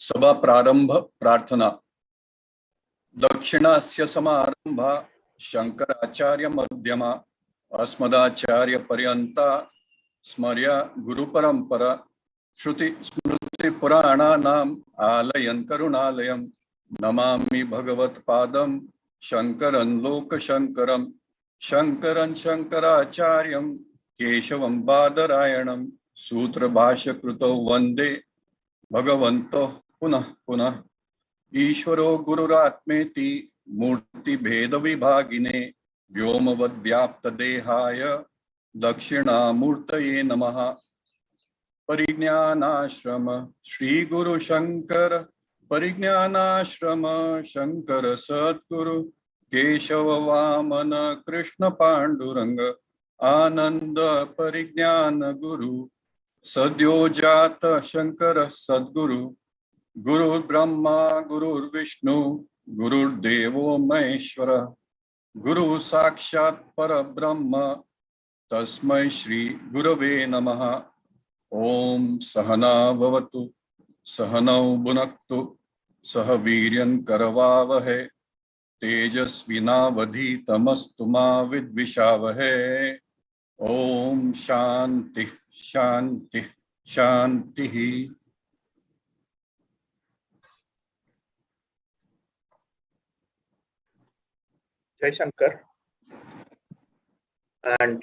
सभा प्रारंभ प्रार्थना। दक्षिणास्य समारंभा शंकराचार्य मध्यमा अस्मदाचार्य पर्यंता स्मर्या गुरु परंपरा श्रुति स्मृति पुराणानाम आलयं करुणालयं नमामि भगवत्पादं शंकरं लोकशंकरं शंकरं शंकराचार्यं केशवं बादरायणं सूत्रभाष्यकृतौ वंदे भगवन्तो पुनः पुनः। ईश्वरो गुरुरात्मेति मूर्ति भेद विभागिने व्योमवद्व्याप्त देहाय दक्षिणामूर्तये नमः। परिज्ञानाश्रम श्री गुरु शंकर परिज्ञानाश्रम शंकर सद्गुरु केशव वामन कृष्ण पांडुरंग आनंद परिज्ञान गुरु सद्यो जात शंकर सद्गुरु गुरु ब्रह्मा गुरुर्विष्णु गुरुर्देवो महेश्वर गुरु साक्षात् परब्रह्म तस्मै श्री गुरवे नमः। ओम सहना भवतु सहनौ भुनक्तु सह वीर्यं करवावहै तेजस्विनावधीतमस्तु मा विद्विषावहै। ओम शांति शांति शांति। Jai Shankar, and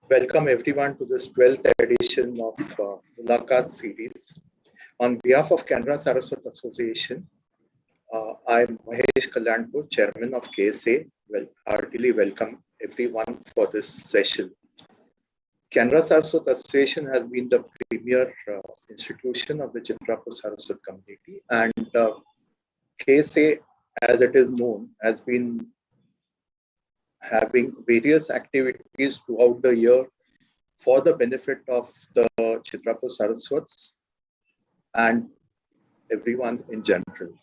welcome everyone to this 12th edition of Mulaqat series. On behalf of Canara Saraswat Association, I am Mahesh Kalyanpur, Chairman of KSA. Heartily welcome everyone for this session. Canara Saraswat Association has been the premier institution of the Chitrapur Saraswat community, and KSA, as it is known, has been having various activities throughout the year for the benefit of the Chitrapur Saraswats and everyone in general.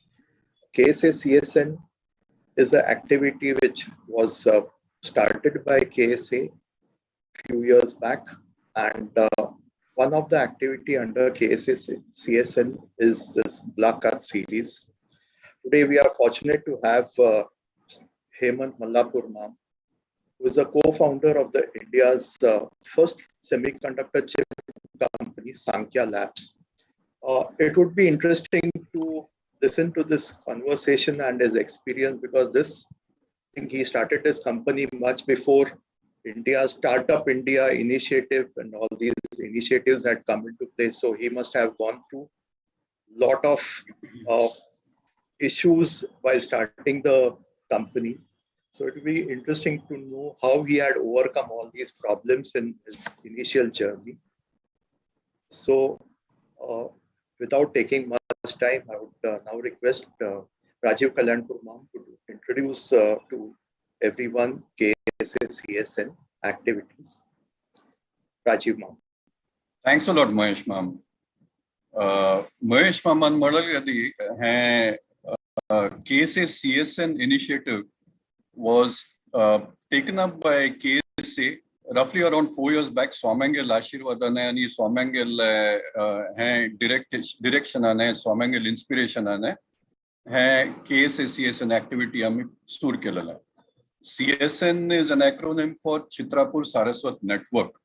KSA CSN is an activity which was started by KSA few years back, and one of the activity under KSA CSN is this Mulaqat series. Today we are fortunate to have Hemant Mallapur ma'am, who is a co-founder of the India's first semiconductor chip company, Sankhya Labs. It would be interesting to listen to this conversation and his experience, because I think he started his company much before India's Startup India initiative and all these initiatives had come into place. So he must have gone through a lot of issues while starting the company. So it will be interesting to know how he had overcome all these problems in his initial journey. So without taking much time, I would now request Rajiv Kalyanpur ma'am to introduce to everyone KSA CSN activities. Rajiv ma'am. Thanks a lot, Mahesh ma'am. Mahesh ma'am म्हणाली है KSA CSN initiative was taken up by KSA roughly around 4 years back. Swamangel Ashirwadane and Swamangel direction and Swamangel inspiration and KSA CSN activity आम्ही सुरू केलेला. CSN is an acronym for Chitrapur Saraswat Network.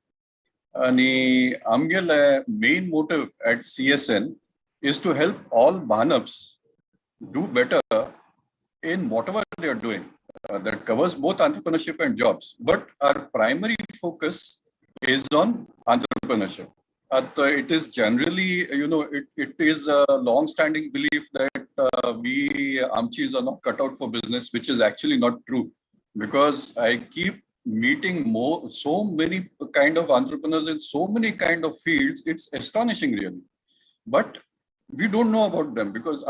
आणि आमगेल main motive at CSN is to help all Bhanaps do better in whatever they are doing. That covers both entrepreneurship and jobs, but our primary focus is on entrepreneurship. It is generally, it is a long-standing belief that we Amchis are not cut out for business, which is actually not true, because I keep meeting so many kind of entrepreneurs in so many kind of fields. It's astonishing, really. But we don't know about them because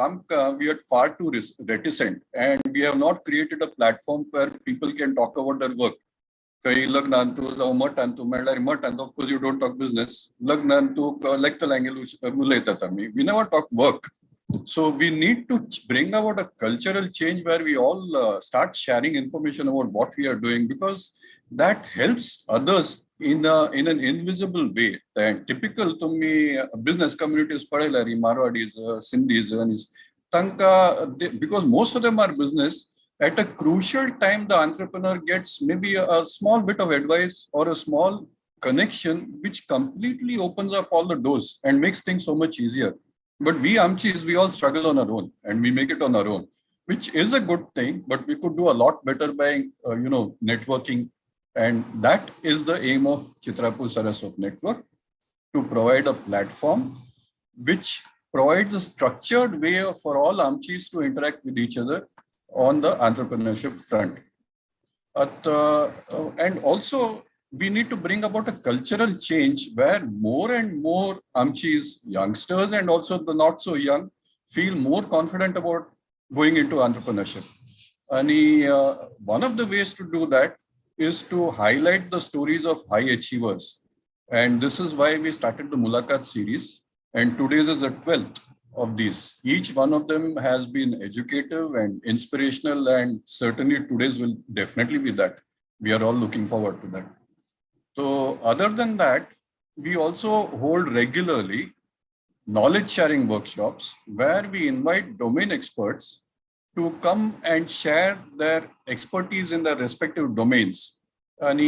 we are far too reticent, and we have not created a platform where people can talk about their work. Of course, you don't talk business. We never talk work. So we need to bring about a cultural change where we all start sharing information about what we are doing, because that helps others in an invisible way. And typical to me business communities, Padalari, Marwadis, Sindhis, and Tanka, because most of them are business. At a crucial time, the entrepreneur gets maybe a small bit of advice or a small connection, which completely opens up all the doors and makes things so much easier. But we Amchis, we all struggle on our own and we make it on our own, which is a good thing, but we could do a lot better by, networking. And that is the aim of Chitrapur Saraswat Network, to provide a platform which provides a structured way for all Amchis to interact with each other on the entrepreneurship front. And also, we need to bring about a cultural change where more and more Amchis, youngsters and also the not so young, feel more confident about going into entrepreneurship. And one of the ways to do that is to highlight the stories of high achievers. And this is why we started the Mulaqat series. And today's is the 12th of these. Each one of them has been educative and inspirational, and certainly today's will definitely be that. We are all looking forward to that. So other than that, we also hold regularly knowledge sharing workshops where we invite domain experts to come and share their expertise in their respective domains. And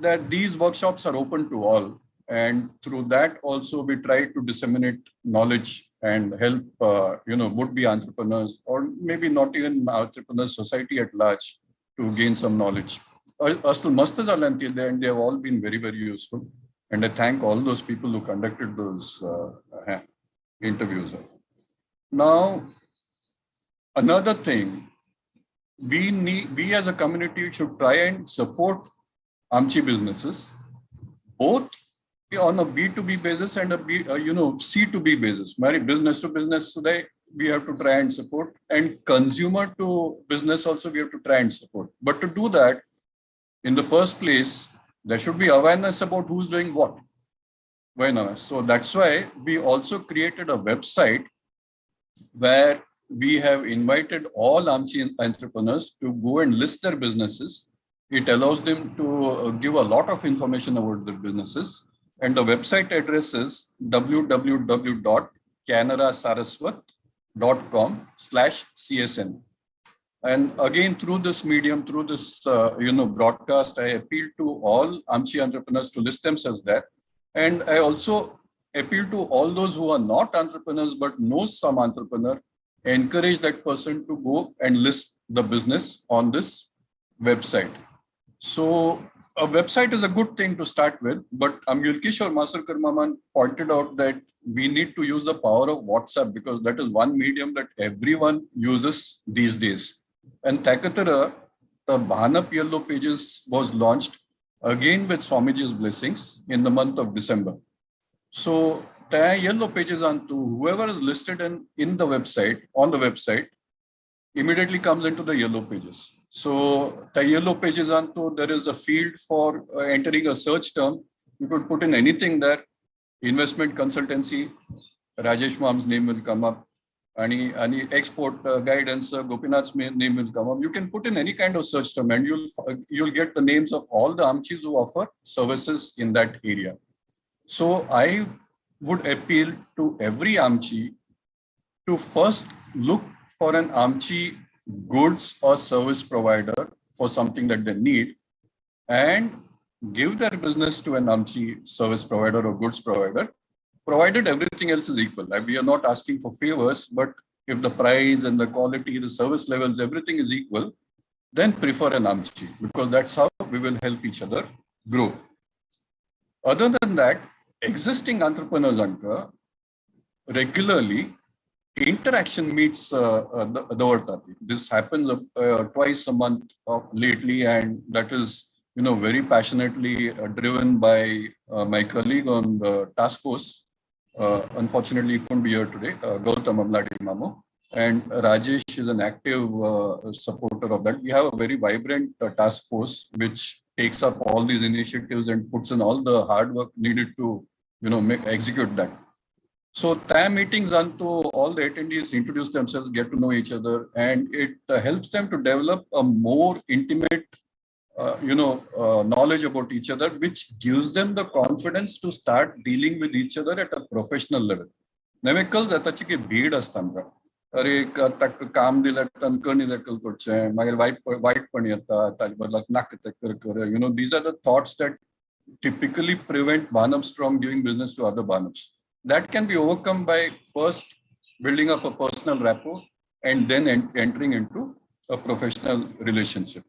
that these workshops are open to all. And through that also we try to disseminate knowledge and help, would-be entrepreneurs, or maybe not even entrepreneurs, society at large, to gain some knowledge. Asal mast zalanti, and they have all been very, very useful. And I thank all those people who conducted those interviews. Now, another thing, we as a community should try and support Amchi businesses, both on a B2B basis and a C2B basis. Mari business to business today, we have to try and support, and consumer to business also we have to try and support. But to do that, in the first place, there should be awareness about who's doing what. So that's why we also created a website where we have invited all Amchi entrepreneurs to go and list their businesses. It allows them to give a lot of information about their businesses. And the website address is www.canarasaraswat.com/CSN. And again, through this medium, through this broadcast, I appeal to all Amchi entrepreneurs to list themselves there. And I also appeal to all those who are not entrepreneurs but know some entrepreneur, encourage that person to go and list the business on this website. So a website is a good thing to start with, but Yulkishore Masarkar Maman pointed out that we need to use the power of WhatsApp, because that is one medium that everyone uses these days. And Takatara, the Bhanap Yellow Pages was launched again with Swamiji's blessings in the month of December. So the Yellow Pages onto whoever is listed in the website, on the website, immediately comes into the Yellow Pages. So the Yellow Pages onto, there is a field for entering a search term. You could put in anything there. Investment consultancy, Rajesh Mam's name will come up. Any export guidance, Gopinath's name will come up. You can put in any kind of search term and you'll get the names of all the Amchis who offer services in that area. So I would appeal to every Amchi to first look for an Amchi goods or service provider for something that they need, and give their business to an Amchi service provider or goods provider, provided everything else is equal. We are not asking for favors, but if the price and the quality, the service levels, everything is equal, then prefer an Amchi, because that's how we will help each other grow. Other than that, existing entrepreneurs regularly interaction meets the Vartati. This happens twice a month lately, and that is very passionately driven by my colleague on the task force. Unfortunately, he couldn't be here today, Gautam Amladi Mamu. And Rajesh is an active supporter of that. We have a very vibrant task force which takes up all these initiatives and puts in all the hard work needed to execute that. So TAM meetings unto all the attendees introduce themselves, get to know each other, and it helps them to develop a more intimate knowledge about each other, which gives them the confidence to start dealing with each other at a professional level. Nemekal जाताची की भीड असता आमकां अरे ताका काम दिलें तांकां दाखल करचें मागीर वायटपण येता ताजे बदलाक नाका तें कर these are the thoughts that typically prevent Bhanavs from giving business to other Bhanavs. That can be overcome by first building up a personal rapport and then entering into a professional relationship.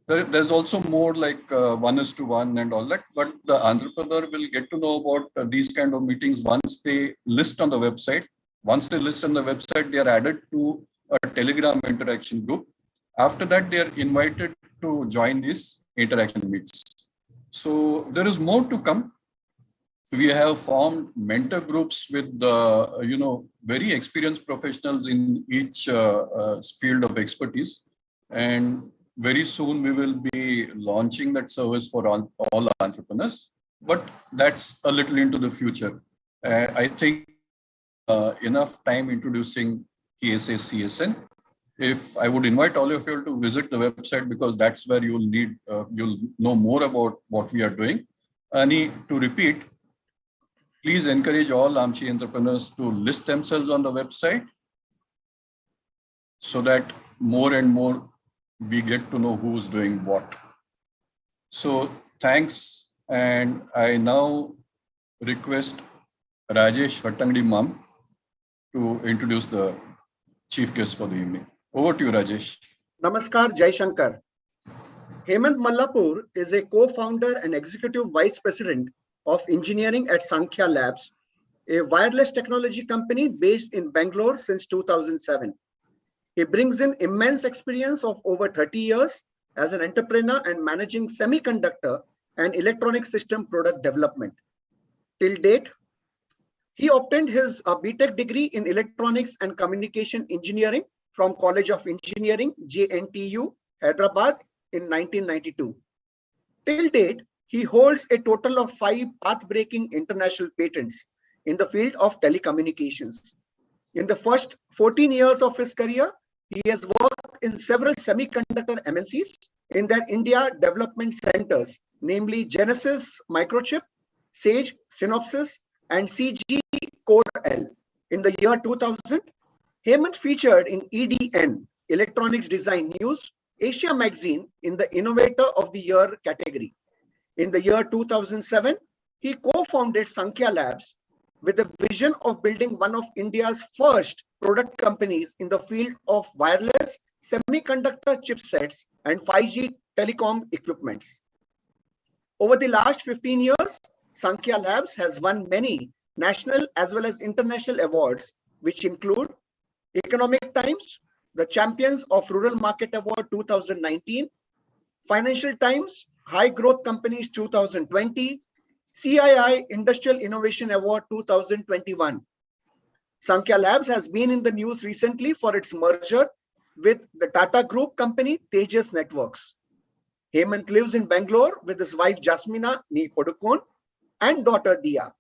There's also more like 1:1 and all that, but the entrepreneur will get to know about these kind of meetings once they list on the website. Once they list on the website, they are added to a Telegram interaction group. After that, they are invited to join these interaction meets. So there is more to come. We have formed mentor groups with very experienced professionals in each field of expertise, and very soon we will be launching that service for all entrepreneurs, but that's a little into the future. I think enough time introducing KSA CSN. If I would invite all of you to visit the website, because that's where you'll know more about what we are doing. Ani, to repeat, please encourage all Amchi entrepreneurs to list themselves on the website so that more and more we get to know who's doing what. So thanks, and I now request Rajesh Bhattangdi Mam to introduce the chief guest for the evening. Over to you, Rajesh. Namaskar, Jai Shankar. Hemant Mallapur is a co-founder and executive vice president of engineering at Sankhya Labs, a wireless technology company based in Bangalore since 2007. He brings in immense experience of over 30 years as an entrepreneur and managing semiconductor and electronic system product development. Till date, he obtained his BTech degree in Electronics and Communication Engineering from College of Engineering, JNTU, Hyderabad in 1992. Till date, he holds a total of 5 path-breaking international patents in the field of telecommunications. In the first 14 years of his career, he has worked in several semiconductor MNCs in their India development centers, namely Genesis Microchip, Sage, Synopsys, and CG Core L. In the year 2000, Hemant featured in EDN, Electronics Design News, Asia Magazine in the Innovator of the Year category. In the year 2007, he co-founded Sankhya Labs with the vision of building one of India's first product companies in the field of wireless semiconductor chipsets and 5G telecom equipments. Over the last 15 years, Sankhya Labs has won many national as well as international awards, which include Economic Times, the Champions of Rural Market Award 2019, Financial Times, High Growth Companies 2020, CII Industrial Innovation Award 2021. Sankhya Labs has been in the news recently for its merger with the Tata Group company Tejas Networks. Hemant lives in Bangalore with his wife Jasmina Nee Podukon and daughter Dia.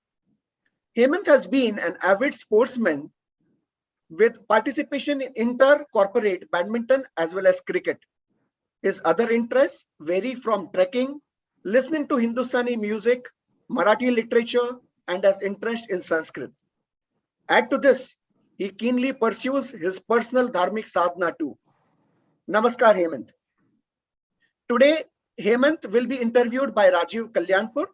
Hemant has been an avid sportsman with participation in inter-corporate badminton as well as cricket. His other interests vary from trekking, listening to Hindustani music, Marathi literature, and has interest in Sanskrit. Add to this, he keenly pursues his personal dharmic sadhana too. Namaskar, Hemant. Today, Hemant will be interviewed by Rajiv Kalyanpur,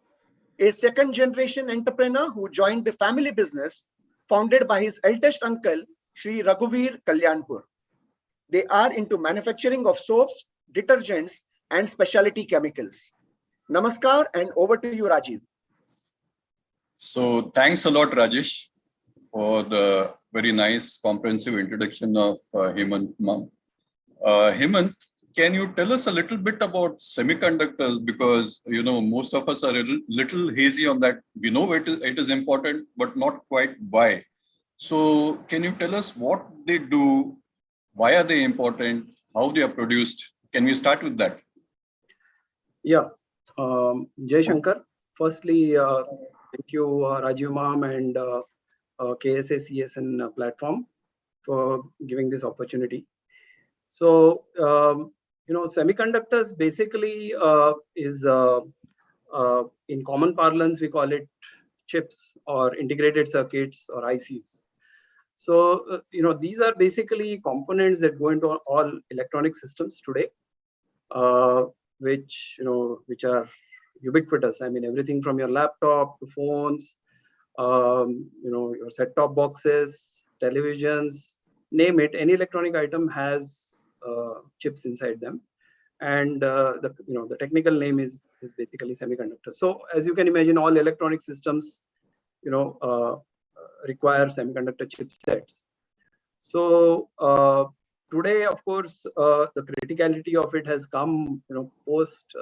a second-generation entrepreneur who joined the family business founded by his eldest uncle, Shri Raghuveer Kalyanpur. They are into manufacturing of soaps, detergents, and specialty chemicals. Namaskar, and over to you, Rajiv. So thanks a lot, Rajesh, for the very nice comprehensive introduction of Hemant Ma'am. Hemant, can you tell us a little bit about semiconductors? Because most of us are a little hazy on that. We know it is important, but not quite why. So can you tell us what they do? Why are they important? How they are produced? Can we start with that? Yeah, Jai Shankar. Firstly, thank you, Rajiv Ma'am and KSA-CSN platform for giving this opportunity. So, semiconductors basically is, in common parlance, we call it chips or integrated circuits or ICs. So, these are basically components that go into all electronic systems today, which are ubiquitous. I mean, everything from your laptop to phones, your set-top boxes, televisions, name it. Any electronic item has chips inside them, and the technical name is basically semiconductor. So, as you can imagine, all electronic systems, require semiconductor chipsets. So today, of course, the criticality of it has come, post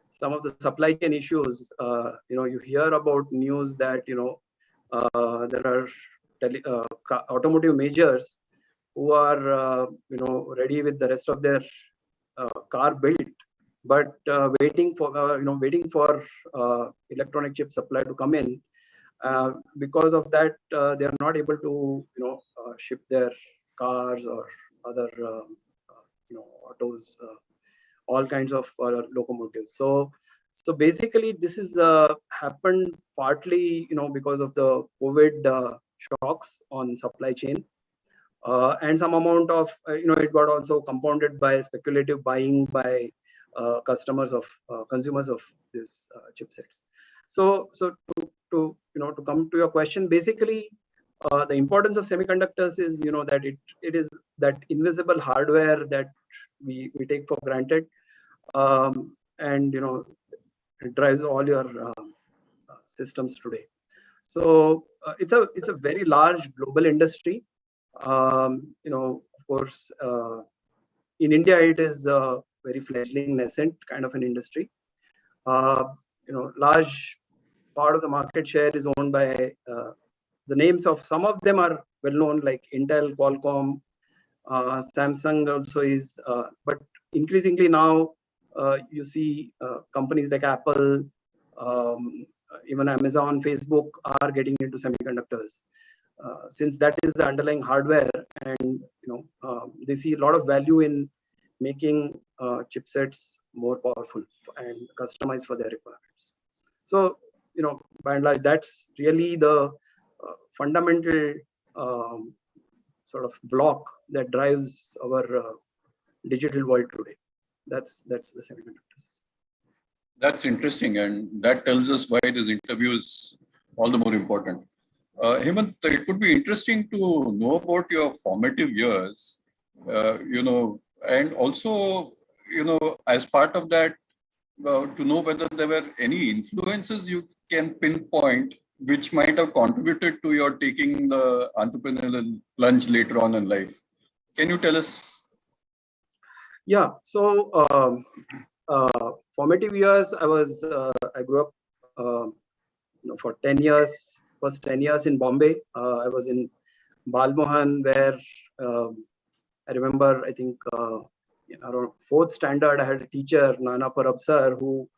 some of the supply chain issues. You hear about news that there are automotive majors who are ready with the rest of their car built, but waiting for electronic chip supply to come in. Because of that, they are not able to ship their cars or other autos, all kinds of locomotives. So basically this is happened partly because of the COVID shocks on supply chain, and some amount of it got also compounded by speculative buying by consumers of these chipsets. So to come to your question, basically the importance of semiconductors is that it is that invisible hardware that we take for granted, and it drives all your systems today. So it's a very large global industry. Of course, in India it is a very fledgling, nascent kind of an industry. Large part of the market share is owned by the names of some of them are well known, like Intel, Qualcomm, Samsung also is, but increasingly now you see companies like Apple, even Amazon, Facebook are getting into semiconductors, since that is the underlying hardware, and they see a lot of value in making chipsets more powerful and customized for their requirements. So by and large, that's really the fundamental sort of block that drives our digital world today. That's the semiconductors. That's interesting, and that tells us why this interview is all the more important. Hemant, it would be interesting to know about your formative years, and also, as part of that, to know whether there were any influences you can pinpoint which might have contributed to your taking the entrepreneurial plunge later on in life. Can you tell us? Yeah. So formative years, I grew up for 10 years. First 10 years in Bombay. I was in Balmohan, where I remember, I think around 4th standard, I had a teacher, Nana Parab sir, who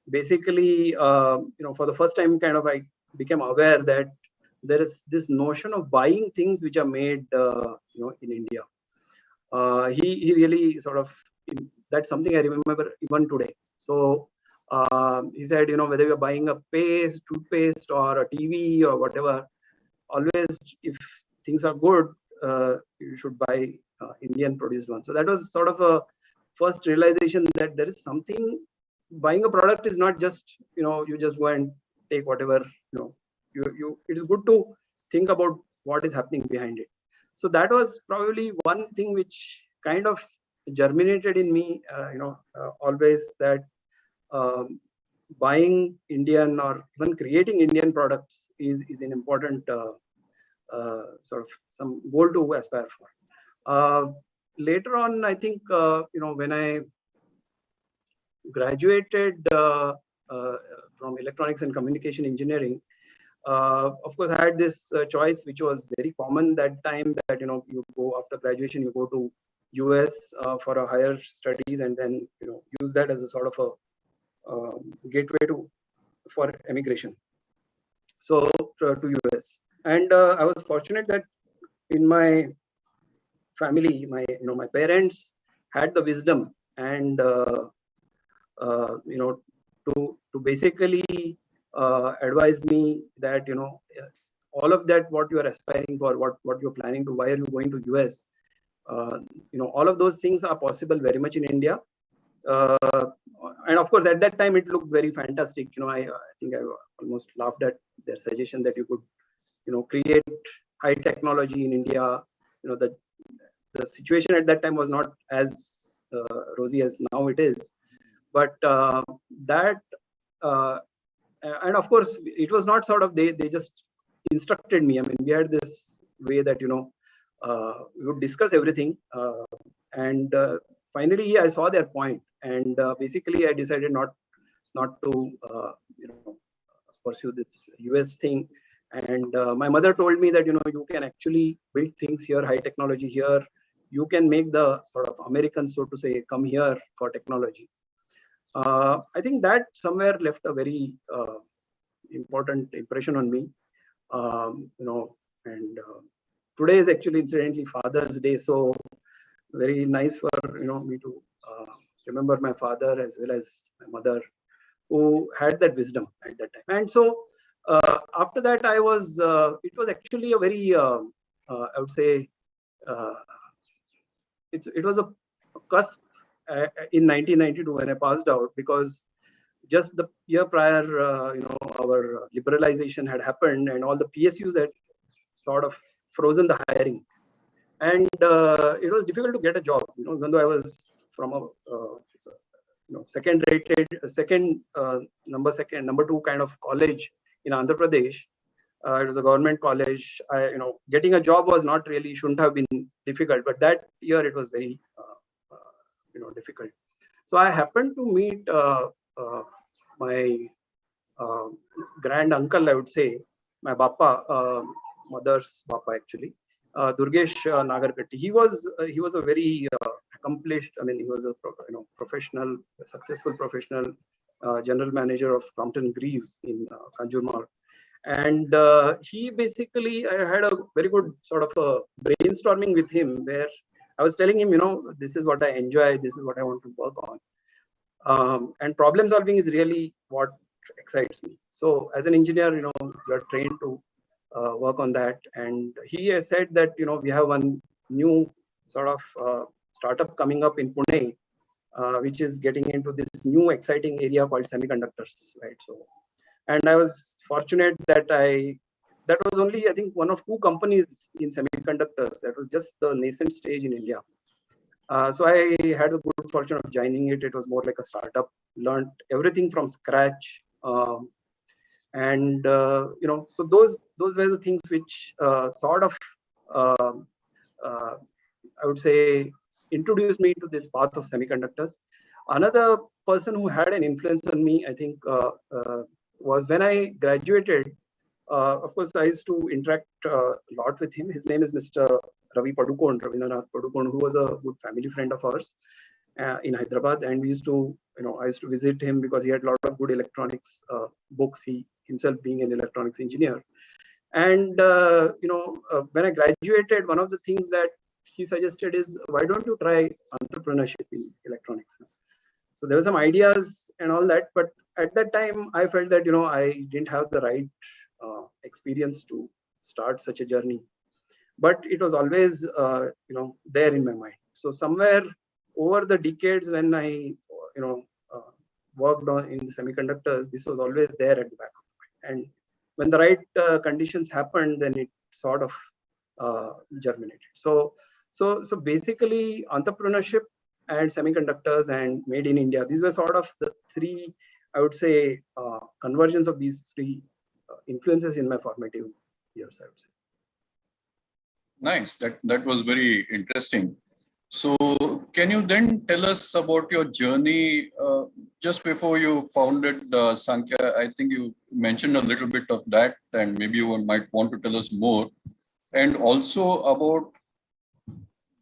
basically, for the first time, I became aware that there is this notion of buying things which are made, in India. He really sort of, that's something I remember even today. So he said, whether you're buying a toothpaste or a TV or whatever, always if things are good, you should buy Indian produced one. So that was sort of a first realization that there is something, buying a product is not just, you just go and take whatever, it is good to think about what is happening behind it. So that was probably one thing which kind of germinated in me, always that buying Indian or even creating Indian products is an important sort of some goal to aspire for. Later on, I think, when I graduated from electronics and communication engineering, of course, I had this choice, which was very common that time, that you go after graduation, you go to US for a higher studies, and then use that as a sort of a gateway for emigration. So to US. And I was fortunate that in my family, my parents had the wisdom and to basically advise me that all of that what you are aspiring for, what you're planning to, why are you going to US, all of those things are possible very much in India. And of course, at that time, it looked very fantastic. I think I almost laughed at their suggestion that you could, create high technology in India. The situation at that time was not as rosy as now it is. But that, and of course, it was not sort of, they just instructed me. I mean, we had this way that, we would discuss everything. And finally, I saw their point. And basically, I decided not to, pursue this US thing. And my mother told me that, you can actually build things here, high technology here. You can make the sort of Americans, so to say, come here for technology. I think that somewhere left a very important impression on me. And today is actually incidentally Father's Day, so very nice for me to remember my father as well as my mother, who had that wisdom at that time. And so after that, it was actually a very, I would say, it was a cusp in 1992 when I passed out, because just the year prior, our liberalization had happened and all the PSUs had sort of frozen the hiring. And it was difficult to get a job, even though I was from a number two kind of college in Andhra Pradesh. It was a government college. Getting a job was not really, shouldn't have been difficult, but that year it was very, difficult. So I happened to meet my grand uncle, I would say, my Bappa, mother's Bappa actually, Durgesh Nagarkatti. He was a very accomplished. I mean, he was a professional, successful professional general manager of Crompton Greaves in Kanjurmarg. And he basically, I had a very good sort of a brainstorming with him, where I was telling him, this is what I enjoy, this is what I want to work on. And problem solving is really what excites me. So as an engineer, you are trained to work on that. And he has said that, we have one new sort of startup coming up in Pune, which is getting into this new exciting area called semiconductors, right? So, and I was fortunate that that was only, I think, one of two companies in semiconductors. That was just the nascent stage in India. So I had the good fortune of joining it. It was more like a startup, learned everything from scratch. And, so those were the things which sort of, I would say, introduced me to this path of semiconductors. Another person who had an influence on me, I think, was when I graduated. Of course, I used to interact a lot with him. His name is Mr. Ravindranath Padukone, who was a good family friend of ours in Hyderabad. And we used to, I used to visit him because he had a lot of good electronics books, he himself being an electronics engineer. And, when I graduated, one of the things that he suggested is, why don't you try entrepreneurship in electronics? So there were some ideas and all that, but at that time, I felt that, I didn't have the right experience to start such a journey. But it was always, there in my mind. So somewhere over the decades when I, worked on in the semiconductors, this was always there at the back of my mind. And when the right conditions happened, then it sort of germinated. So basically, entrepreneurship and semiconductors and made in India, these were sort of the three, I would say, conversions of these three influences in my formative years, I would say. Nice. That was very interesting. So can you then tell us about your journey just before you founded Sankhya? I think you mentioned a little bit of that, and maybe you might want to tell us more. And also about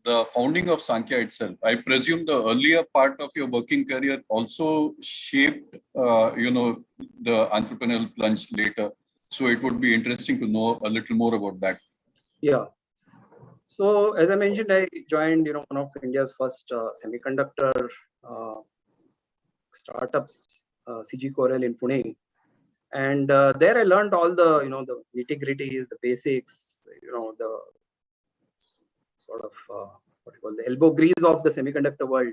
the founding of Sankhya itself. I presume the earlier part of your working career also shaped, the entrepreneurial plunge later. So it would be interesting to know a little more about that. Yeah. So as I mentioned, I joined, one of India's first semiconductor startups, CG Corel in Pune. And there I learned all the, the nitty-gritties, the basics, the sort of what you call the elbow grease of the semiconductor world,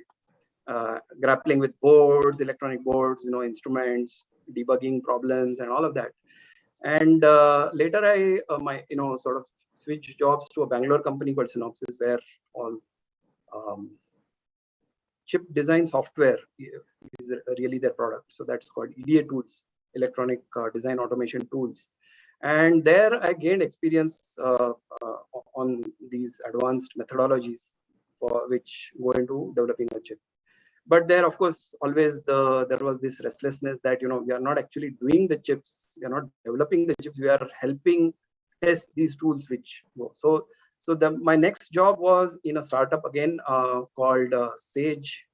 grappling with boards, electronic boards, instruments, debugging problems, and all of that. And later I, sort of switched jobs to a Bangalore company called Synopsys, where all chip design software is really their product. So that's called EDA tools, electronic design automation tools. And there I gained experience on these advanced methodologies for which go into developing a chip. But there, of course, always there was this restlessness that, we are not actually doing the chips, we are not developing the chips, we are helping test these tools which go. So my next job was in a startup again called Sage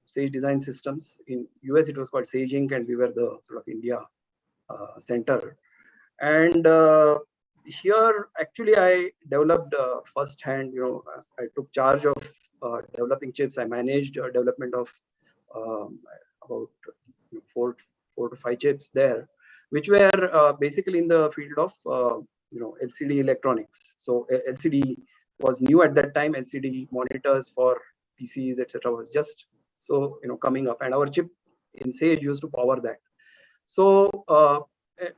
Sage Design Systems. In US, it was called Sage Inc., and we were the sort of India center. And here, actually, I developed firsthand. I took charge of developing chips. I managed development of about 4 to 5 chips there, which were basically in the field of LCD electronics. So LCD was new at that time. LCD monitors for PCs, etc., was just coming up, and our chip in Sage used to power that. So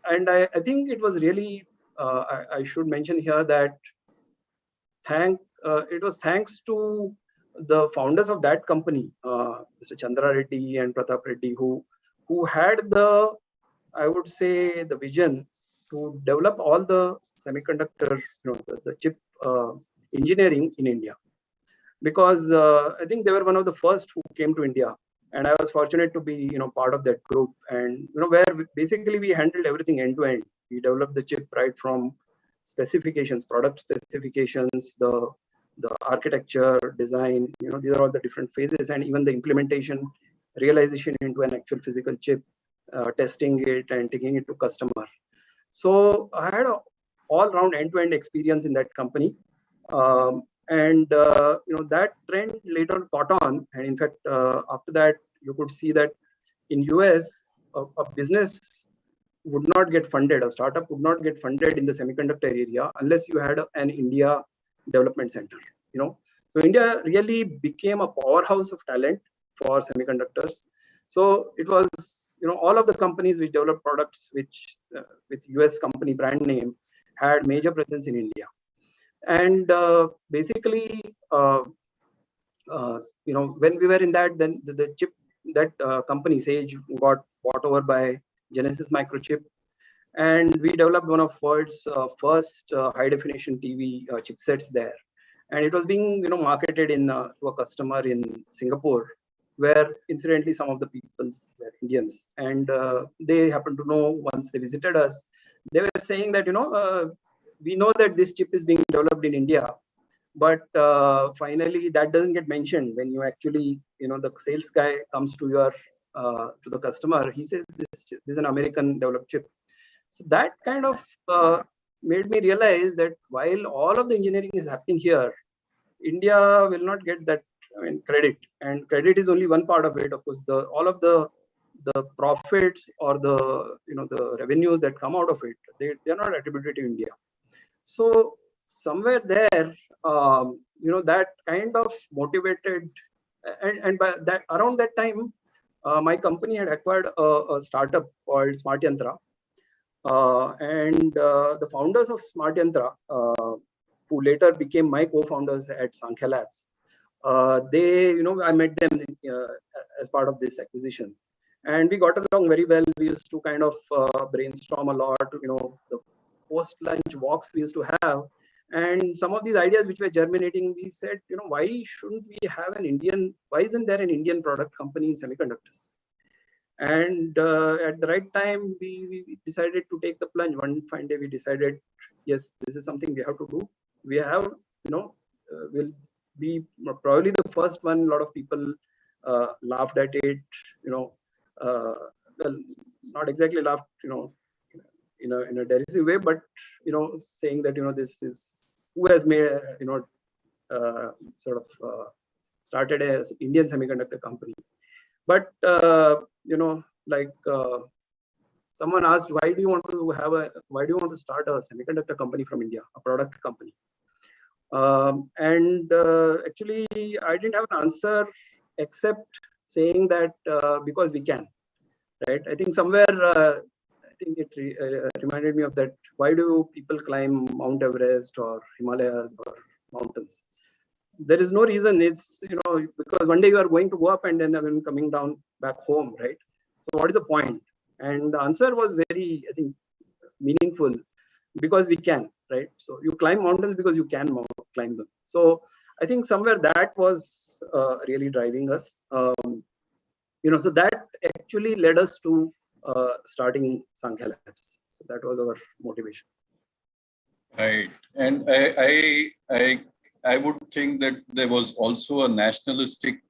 and I think it was really I should mention here that it was thanks to the founders of that company, Mr. Chandra Reddy and Pratap Reddy, who had the, I would say, the vision to develop all the semiconductor, the chip engineering in India. Because I think they were one of the first who came to India, and I was fortunate to be, part of that group. And where basically we handled everything end to end. We developed the chip right from specifications, product specifications, the architecture, design. These are all the different phases, and even the implementation, realization into an actual physical chip, testing it and taking it to customer. So I had a all-round end-to-end experience in that company. And that trend later caught on, and in fact, after that, you could see that in US, a business would not get funded, a startup would not get funded in the semiconductor area unless you had an India development center. So India really became a powerhouse of talent for semiconductors. So it was, all of the companies which developed products which with US company brand name had major presence in India. And basically, when we were in that, then the chip, that company Sage got bought over by Genesis Microchip, and we developed one of world's first high definition TV chipsets there, and it was being marketed to a customer in Singapore, where incidentally some of the people were Indians, and they happened to know once they visited us. They were saying that we know that this chip is being developed in India, but finally that doesn't get mentioned when you actually, the sales guy comes to your to the customer. He says this is an American developed chip. So that kind of made me realize that while all of the engineering is happening here, India will not get that credit, and credit is only one part of it. Of course, all of the profits or the revenues that come out of it, they are not attributed to India. So somewhere there, that kind of motivated, and by that around that time, my company had acquired a startup called Smart Yantra, and the founders of Smart Yantra, who later became my co-founders at Sankhya Labs, they, I met them as part of this acquisition, and we got along very well. We used to kind of brainstorm a lot, the post-lunch walks we used to have, and some of these ideas which were germinating, we said, why shouldn't we have why isn't there an Indian product company in semiconductors? And at the right time, we decided to take the plunge. One fine day, we decided, yes, this is something we have to do. We have, will be probably the first one. A lot of people laughed at it, well, not exactly laughed, in a derisive way, but saying that this is who has made started as Indian semiconductor company. But someone asked, why do you want to start a semiconductor company from India, a product company? Actually, I didn't have an answer except saying that because we can, right? I think somewhere, I think it reminded me of that. Why do people climb Mount Everest or Himalayas or mountains? There is no reason. It's because one day you are going to go up and then again coming down back home, right? So what is the point? And the answer was very, I think, meaningful, because we can, right? So you climb mountains because you can climb them. So I think somewhere that was really driving us. So that actually led us to starting Sankhya Labs. So that was our motivation. Right, and I would think that there was also a nationalistic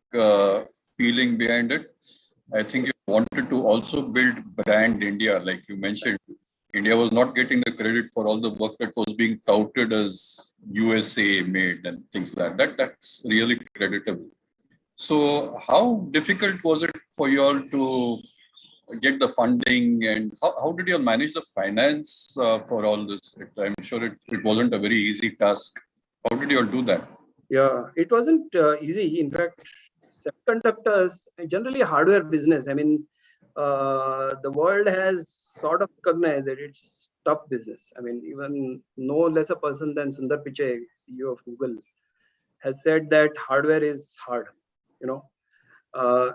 feeling behind it. I think you wanted to also build brand India, like you mentioned. India was not getting the credit for all the work that was being touted as USA made and things like that. That's really creditable. So how difficult was it for you all to get the funding, and how did you manage the finance for all this? I'm sure it wasn't a very easy task. How did you all do that? Yeah, it wasn't easy. In fact, semiconductors, generally hardware business, I mean, the world has sort of recognized that it's tough business. I mean, even no less a person than Sundar Pichai, CEO of Google, has said that hardware is hard,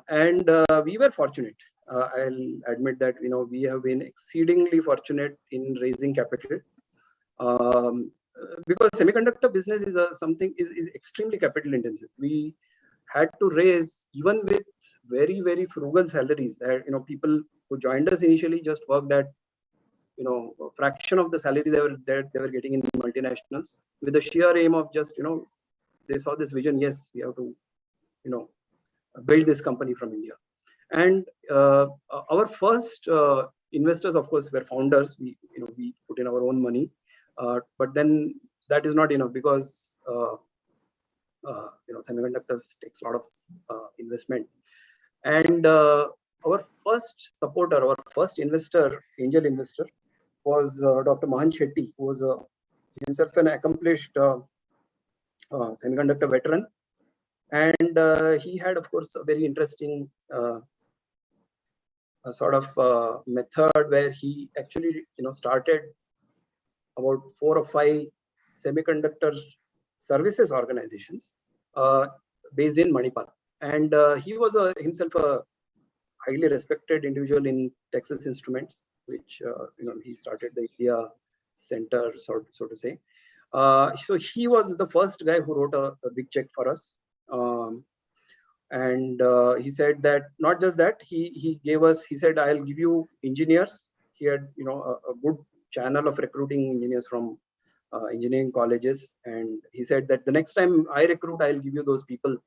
and we were fortunate. I'll admit that, we have been exceedingly fortunate in raising capital. Because semiconductor business is is extremely capital intensive. We had to raise, even with very, very frugal salaries, that people who joined us initially just worked at a fraction of the salary they were getting in multinationals, with the sheer aim of just they saw this vision. Yes, we have to build this company from India. And our first investors, of course, were founders. We put in our own money. But then that is not enough, because semiconductors takes a lot of investment. And our first supporter, our first investor, angel investor, was Dr. Mahan Shetty, who was himself an accomplished semiconductor veteran. And he had, of course, a very interesting method where he actually started about 4 or 5 semiconductor services organizations based in Manipal. And he was himself a highly respected individual in Texas Instruments, which he started the India Center, so to say. So he was the first guy who wrote a big check for us. And he said that not just that, he gave us, he said, I'll give you engineers. He had a good channel of recruiting engineers from engineering colleges, and he said that the next time I recruit, I'll give you those people.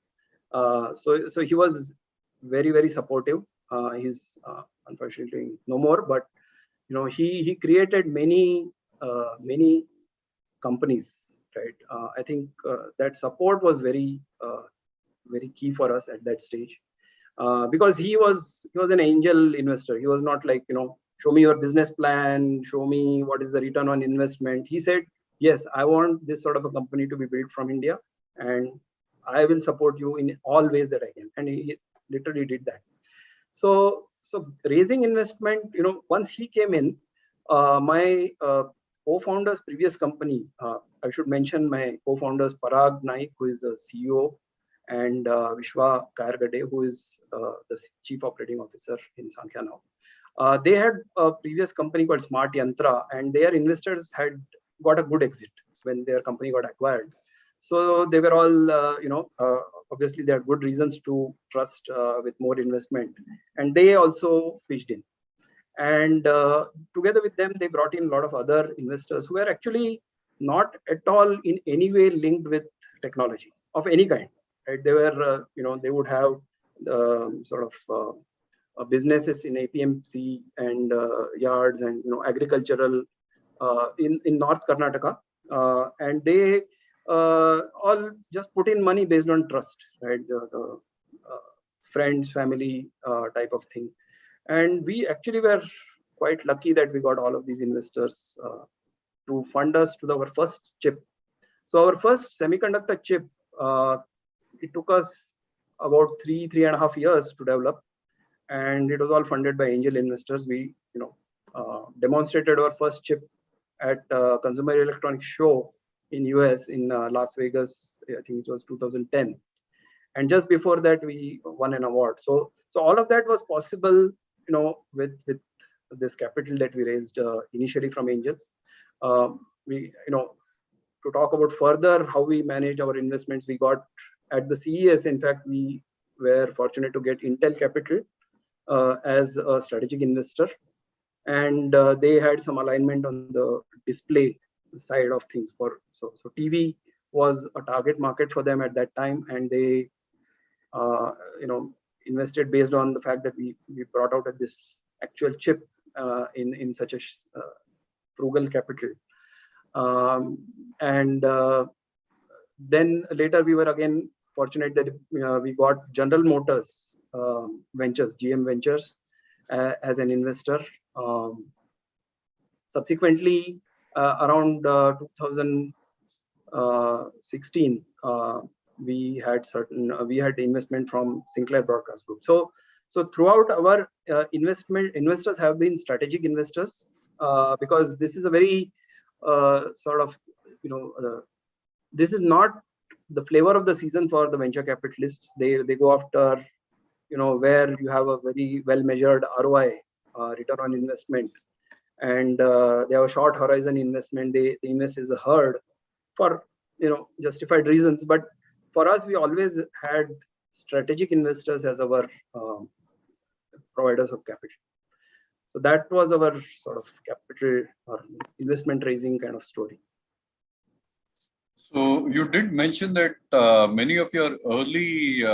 So he was very, very supportive. He's unfortunately no more, but he created many companies, right? I think that support was very very key for us at that stage, because he was an angel investor. He was not like show me your business plan, show me what is the return on investment. He said, yes, I want this sort of a company to be built from India, and I will support you in all ways that I can. And he literally did that. So raising investment, once he came in, my co-founder's previous company, I should mention my co-founders Parag Naik, who is the CEO, and Vishwa Kayargade, who is the Chief Operating Officer in Sankhya now. They had a previous company called Smart Yantra, and their investors had got a good exit when their company got acquired. So they were all, obviously they had good reasons to trust with more investment, and they also pitched in. And together with them, they brought in a lot of other investors who were actually not at all in any way linked with technology of any kind. Right? They were, they would have businesses in APMC and yards and agricultural in North Karnataka, and they all just put in money based on trust, right? The friends, family type of thing. And we actually were quite lucky that we got all of these investors to fund us to our first chip. So our first semiconductor chip, it took us about 3.5 years to develop, and it was all funded by angel investors. We demonstrated our first chip at Consumer Electronics Show in US in Las Vegas. I think it was 2010. And just before that, we won an award. So all of that was possible, with this capital that we raised initially from angels. To talk about further how we manage our investments, we got at the CES. In fact, we were fortunate to get Intel Capital as a strategic investor, and they had some alignment on the display side of things. So TV was a target market for them at that time, and they invested based on the fact that we brought out this actual chip in such a frugal capital. Then later we were again fortunate that we got General Motors Ventures, GM Ventures, as an investor. Subsequently, around 2016, we had investment from Sinclair Broadcast Group. So throughout our investors have been strategic investors, because this is a very this is not the flavor of the season for the venture capitalists. They go after where you have a very well measured ROI, return on investment, and they have a short horizon investment. They invest as a herd for justified reasons. But for us, we always had strategic investors as our providers of capital. So that was our sort of capital or investment raising kind of story. So you did mention that many of your early,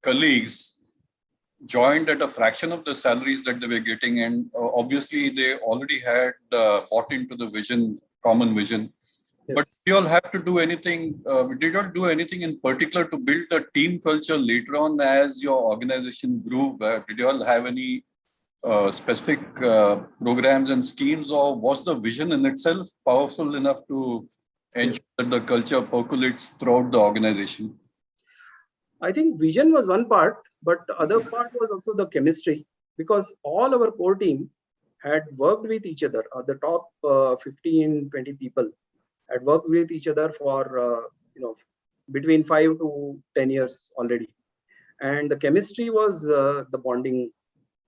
colleagues joined at a fraction of the salaries that they were getting, and obviously they already had bought into the vision, common vision. Yes. But did you all have to do anything? Did you all do anything in particular to build a team culture later on as your organization grew? Did you all have any specific programs and schemes, or was the vision in itself powerful enough to ensure that the culture percolates throughout the organization? I think vision was one part, but the other part was also the chemistry, because all our core team had worked with each other. The top 15, 20 people had worked with each other for between 5 to 10 years already, and the chemistry was the bonding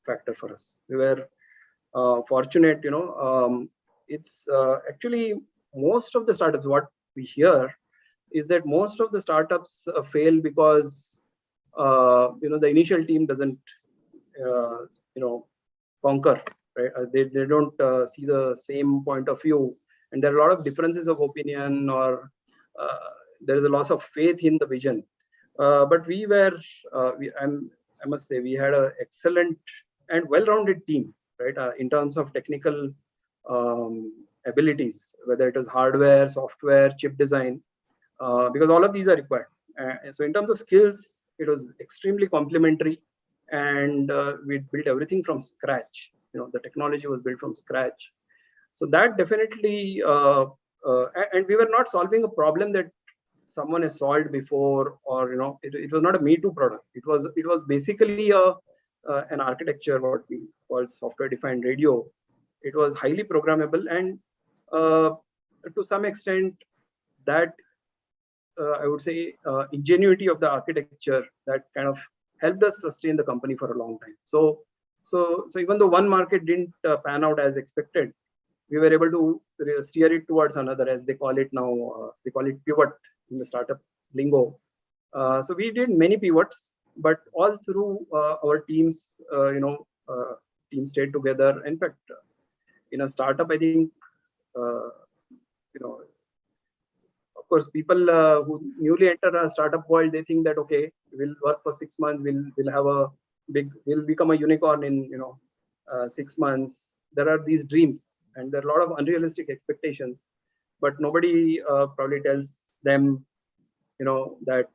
factor for us. We were fortunate. It's actually most of the startups, what we hear is that most of the startups fail because the initial team doesn't conquer, right? They don't see the same point of view, and there are a lot of differences of opinion, or there is a loss of faith in the vision. But we were, I must say, we had an excellent and well-rounded team, right? In terms of technical abilities, whether it was hardware, software, chip design, because all of these are required. So in terms of skills, it was extremely complementary, and we built everything from scratch. The technology was built from scratch. So that definitely, and we were not solving a problem that someone has solved before, or it was not a Me Too product. It was basically an architecture, what we call software-defined radio. It was highly programmable, and to some extent, that I would say ingenuity of the architecture that kind of helped us sustain the company for a long time. So even though one market didn't pan out as expected, we were able to steer it towards another, as they call it now. They call it pivot in the startup lingo. So we did many pivots, but all through our teams, team stayed together. In fact, in a startup, I think, of course, people who newly enter a startup world, they think that, okay, we'll work for 6 months, we'll have a we'll become a unicorn in 6 months. There are these dreams, and there are a lot of unrealistic expectations, but nobody probably tells them that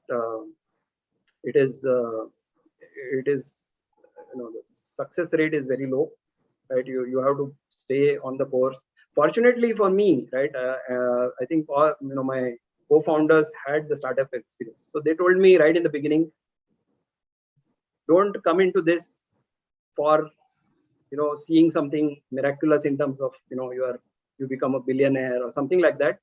it is the success rate is very low, right? You have to stay on the course. Fortunately for me, right, I think all my co-founders had the startup experience, so they told me right in the beginning, don't come into this for seeing something miraculous in terms of you become a billionaire or something like that.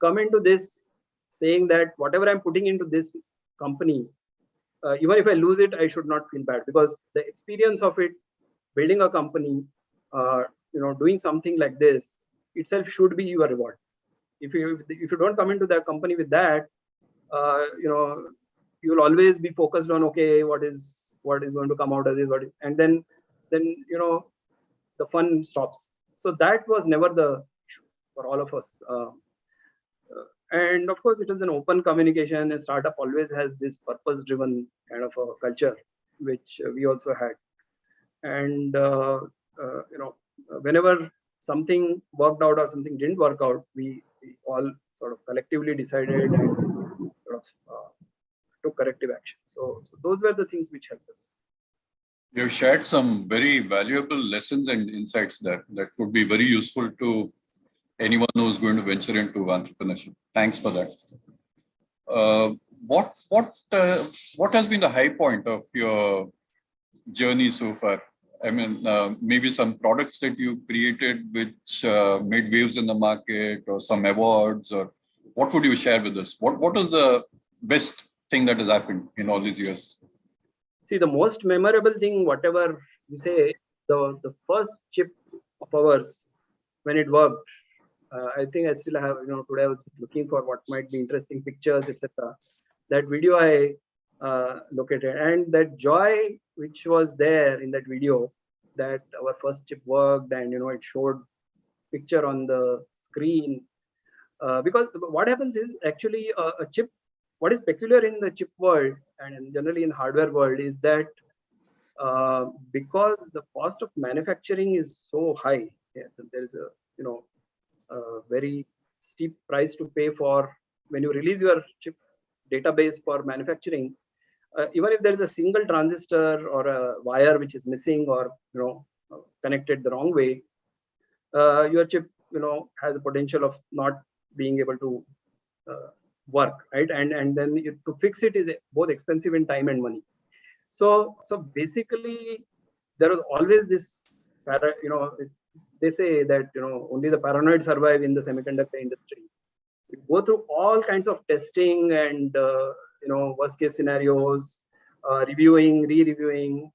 Come into this saying that whatever I'm putting into this company, even if I lose it, I should not feel bad, because the experience of it, building a company, doing something like this itself should be your reward. If you don't come into that company with that, you will always be focused on, okay, what is going to come out of this, and then the fun stops. So that was never the issue for all of us. And of course, it is an open communication. A startup always has this purpose-driven kind of a culture, which we also had. And whenever something worked out or something didn't work out, we all sort of collectively decided and sort of took corrective action. So those were the things which helped us. You've shared some very valuable lessons and insights that would be very useful to anyone who's going to venture into entrepreneurship. Thanks for that. What has been the high point of your journey so far? I mean, maybe some products that you created which made waves in the market, or some awards, or what would you share with us? What is the best thing that has happened in all these years? See, the most memorable thing, whatever we say, the first chip of ours, when it worked, I think I still have, today I was looking for what might be interesting pictures, etc. That video I located, and that joy which was there in that video, that our first chip worked, and it showed picture on the screen. Because what happens is actually a chip. What is peculiar in the chip world and generally in hardware world is that because the cost of manufacturing is so high, there is a very steep price to pay for when you release your chip database for manufacturing. Even if there is a single transistor or a wire which is missing or connected the wrong way, your chip has a potential of not being able to work, right? And then to fix it is both expensive in time and money. So basically there was always this they say that only the paranoid survive in the semiconductor industry. We go through all kinds of testing and worst case scenarios, reviewing, re-reviewing,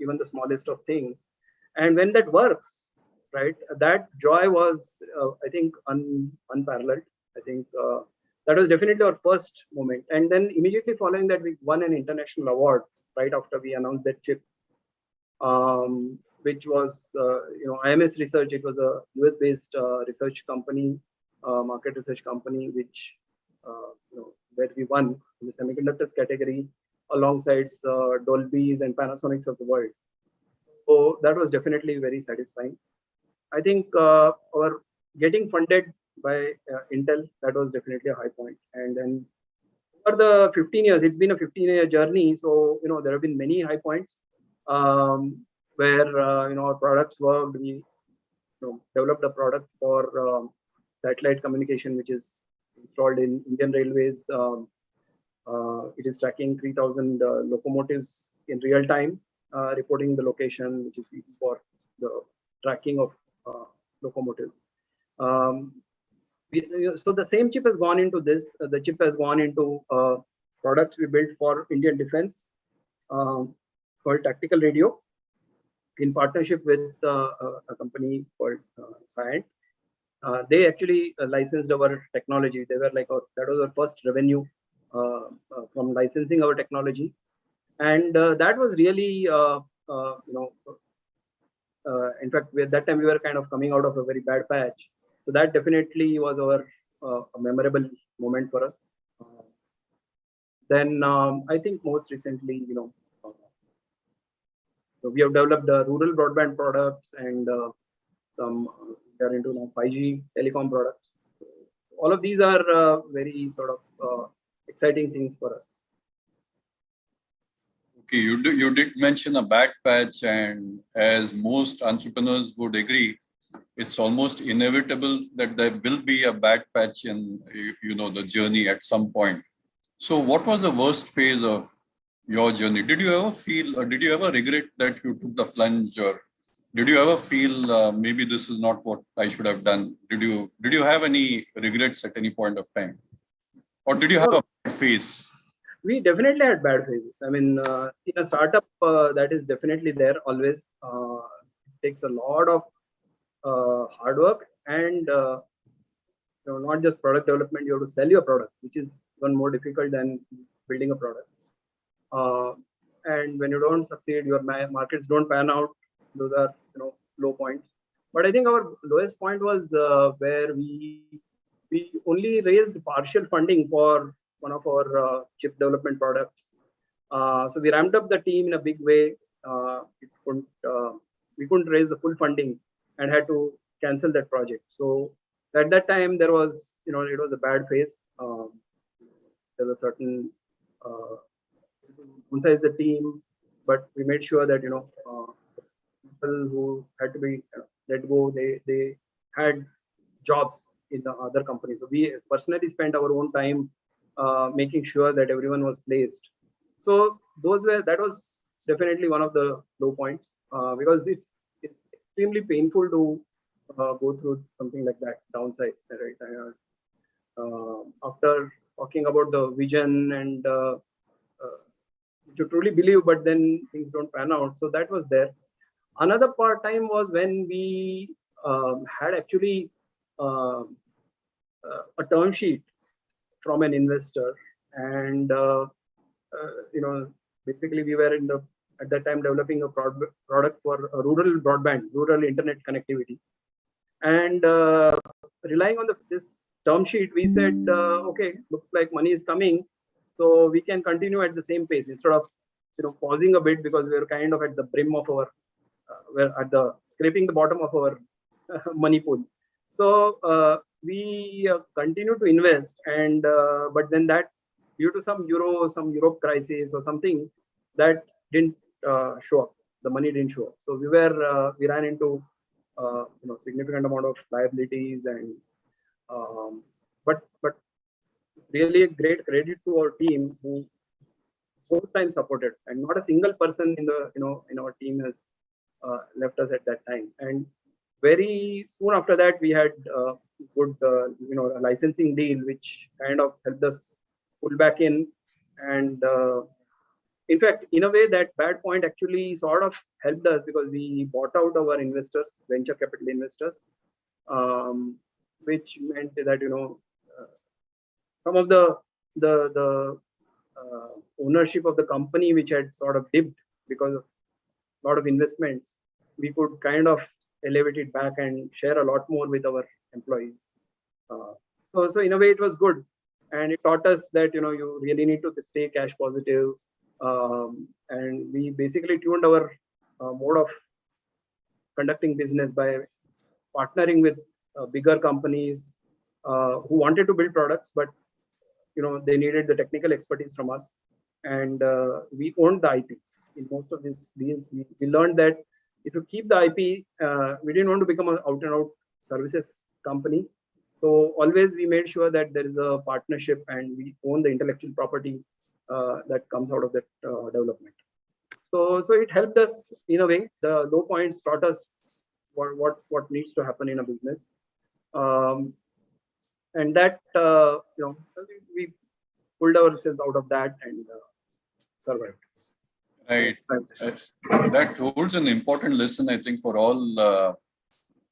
even the smallest of things. And when that works, right, that joy was I think unparalleled. I think that was definitely our first moment. And then immediately following that, we won an international award right after we announced that chip, which was IMS Research. It was a US-based research company, market research company, which where we won in the semiconductors category alongside Dolby's and Panasonics of the world. So that was definitely very satisfying. I think our getting funded by Intel, that was definitely a high point. And then for the 15 years, it's been a 15-year journey. So, there have been many high points where, our products worked. We developed a product for satellite communication, which is installed in Indian Railways. It is tracking 3,000 locomotives in real time, reporting the location, which is easy for the tracking of locomotives. So the same chip has gone into this. The chip has gone into products we built for Indian defense called Tactical Radio in partnership with a company called Cyient. They actually licensed our technology. They were like, that was our first revenue from licensing our technology. And that was really, in fact, at that time we were kind of coming out of a very bad patch. So that definitely was our a memorable moment for us. Then I think most recently, So we have developed rural broadband products and some we are into now 5G telecom products. All of these are very sort of exciting things for us. Okay, you did mention a bad patch, and as most entrepreneurs would agree, it's almost inevitable that there will be a bad patch in the journey at some point. So what was the worst phase of your journey? Did you ever feel, or did you ever regret that you took the plunge, or did you ever feel maybe this is not what I should have done? Did you have any regrets at any point of time, or did you have a bad phase? We definitely had bad phases. I mean, in a startup, that is definitely there always. It takes a lot of hard work and not just product development. You have to sell your product, which is even more difficult than building a product. And when you don't succeed, your markets don't pan out. Those are low points. But I think our lowest point was where we only raised partial funding for one of our chip development products. So we ramped up the team in a big way. We couldn't raise the full funding and had to cancel that project. So at that time there was, it was a bad phase. There was certain downsize the team, but we made sure that people who had to be let go, they had jobs in the other companies. So we personally spent our own time making sure that everyone was placed. So that was definitely one of the low points because it's extremely painful to go through something like that, downside, right? After talking about the vision and you truly believe, but then things don't pan out. So that was there. Another part time was when we had actually a term sheet from an investor, and basically we were at that time developing a product for a rural broadband, rural internet connectivity, and relying on this term sheet, we said, okay, looks like money is coming, so we can continue at the same pace instead of pausing a bit because we were kind of at the brim of our we're at the scraping the bottom of our money pool. So we continue to invest, and but then that due to some Europe crisis or something, that didn't show up. The money didn't show up. So we ran into significant amount of liabilities, and but really a great credit to our team who both times supported us, and not a single person in the in our team has left us at that time. And very soon after that, we had good a licensing deal, which kind of helped us pull back in. And in fact, in a way, that bad point actually sort of helped us because we bought out our investors, venture capital investors, which meant that some of the ownership of the company, which had sort of dipped because of a lot of investments, we could kind of elevate it back and share a lot more with our employees. So in a way, it was good, and it taught us that you really need to stay cash positive. And we basically tuned our mode of conducting business by partnering with bigger companies who wanted to build products, but they needed the technical expertise from us, and we owned the IP. In most of these deals, we learned that if you keep the IP, we didn't want to become an out-and-out services company. So always we made sure that there is a partnership and we own the intellectual property that comes out of that development. So it helped us in a way. The low points taught us what needs to happen in a business, and that we pulled ourselves out of that and survived. Right. That holds an important lesson, I think, for all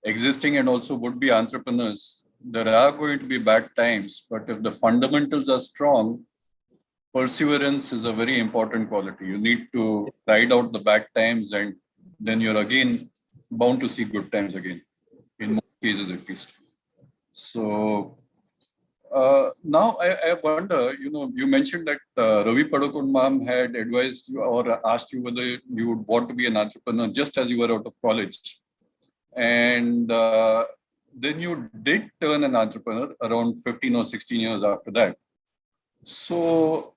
existing and also would-be entrepreneurs. There are going to be bad times, but if the fundamentals are strong, perseverance is a very important quality. You need to ride out the bad times, and then you're again bound to see good times again, in most cases at least. So Now I wonder, you mentioned that Ravi Padukone ma'am had advised you or asked you whether you would want to be an entrepreneur just as you were out of college. And then you did turn an entrepreneur around 15 or 16 years after that. So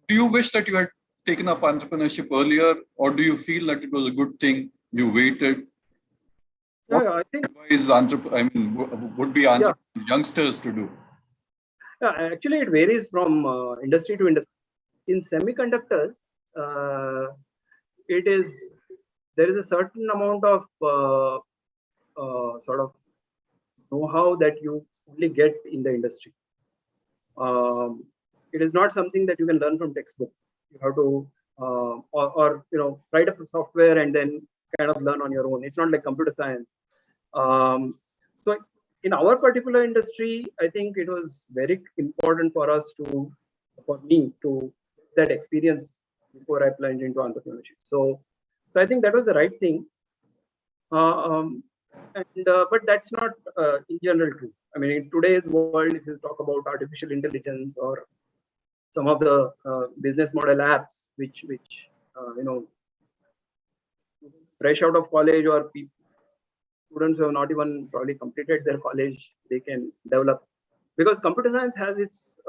do you wish that you had taken up entrepreneurship earlier, or do you feel that it was a good thing you waited? Yeah, I think Would be youngsters to do? Yeah, actually, it varies from industry to industry. In semiconductors, there is a certain amount of sort of know-how that you only get in the industry. It is not something that you can learn from textbooks. You have to write up software and then kind of learn on your own. It's not like computer science. So in our particular industry, I think it was very important for me to that experience before I plunged into entrepreneurship. So I think that was the right thing. But that's not in general true. I mean, in today's world, if you talk about artificial intelligence or some of the business model apps, which fresh out of college or students who have not even probably completed their college, they can develop, because computer science has its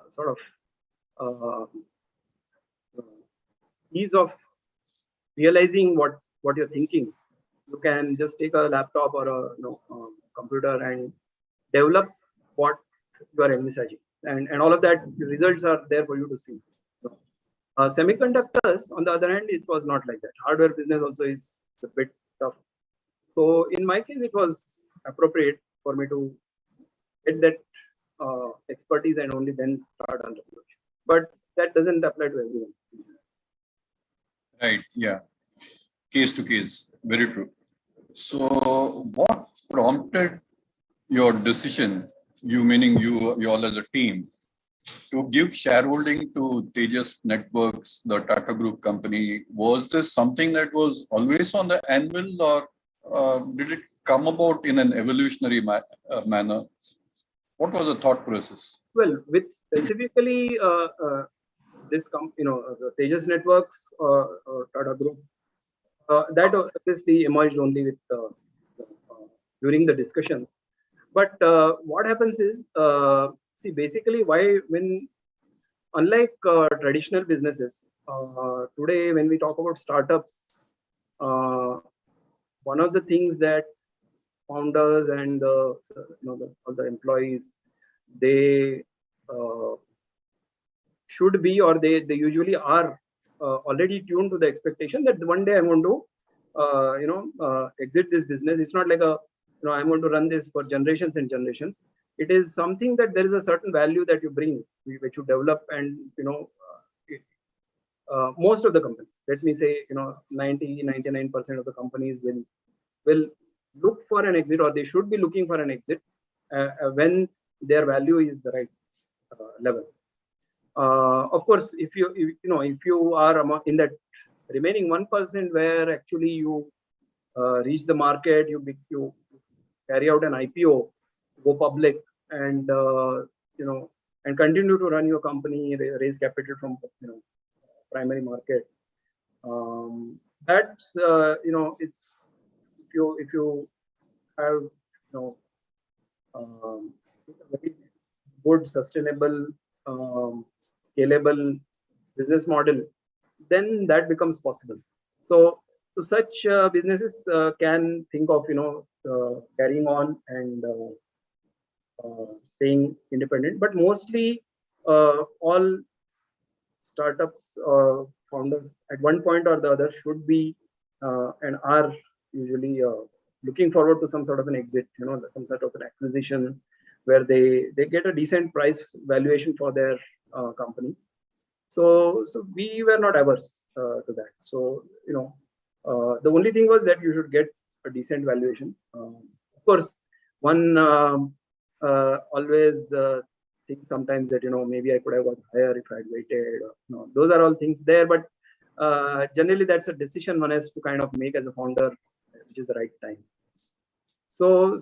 sort of ease of realizing what you're thinking. You can just take a laptop or a computer and develop what you are envisaging, and all of that results are there for you to see. Semiconductors, on the other hand, it was not like that. Hardware business also is a bit tough. So in my case, it was appropriate for me to get that expertise and only then start entrepreneurship. But that doesn't apply to everyone. Right. Yeah. Case to case. Very true. So what prompted your decision, you meaning you all as a team, to give shareholding to Tejas Networks, the Tata Group company? Was this something that was always on the anvil, or did it come about in an evolutionary manner? What was the thought process? Well, with specifically this the Tejas Networks or Tata Group, that obviously emerged only with during the discussions. But what happens is, see, basically, unlike traditional businesses, today when we talk about startups, one of the things that founders and all the employees, they should be, or they usually are already tuned to the expectation that one day I'm going to exit this business. It's not like I'm going to run this for generations and generations. It is something that there is a certain value that you bring, which you develop, and most of the companies, let me say 99% of the companies will look for an exit, or they should be looking for an exit when their value is the right level. Of course, if you are in that remaining 1% where actually you reach the market, you carry out an IPO, go public, and and continue to run your company, raise capital from primary market. That's it's if you have very good, sustainable, scalable business model, then that becomes possible. So such businesses can think of carrying on and staying independent. But mostly all startups founders at one point or the other should be and are usually looking forward to some sort of an exit, some sort of an acquisition where they get a decent price valuation for their company. So we were not averse to that. So the only thing was that you should get a decent valuation. Of course, one always thinks sometimes that maybe I could have got higher if I had waited. Those are all things there, but generally that's a decision one has to kind of make as a founder, which is the right time. So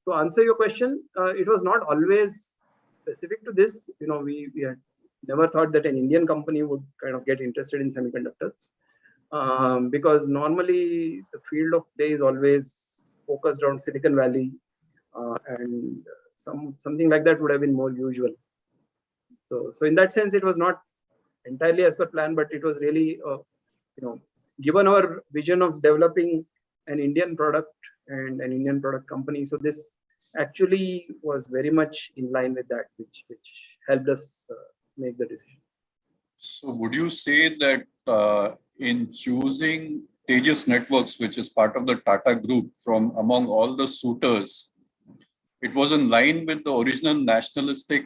to answer your question, it was not always specific to this. We had never thought that an Indian company would kind of get interested in semiconductors, because normally the field of play is always focused on Silicon Valley, and something like that would have been more usual. So in that sense, it was not entirely as per plan, but it was really, given our vision of developing an Indian product and an Indian product company. So this actually was very much in line with that, which helped us make the decision. So would you say that in choosing Tejas Networks, which is part of the Tata Group, from among all the suitors, it was in line with the original nationalistic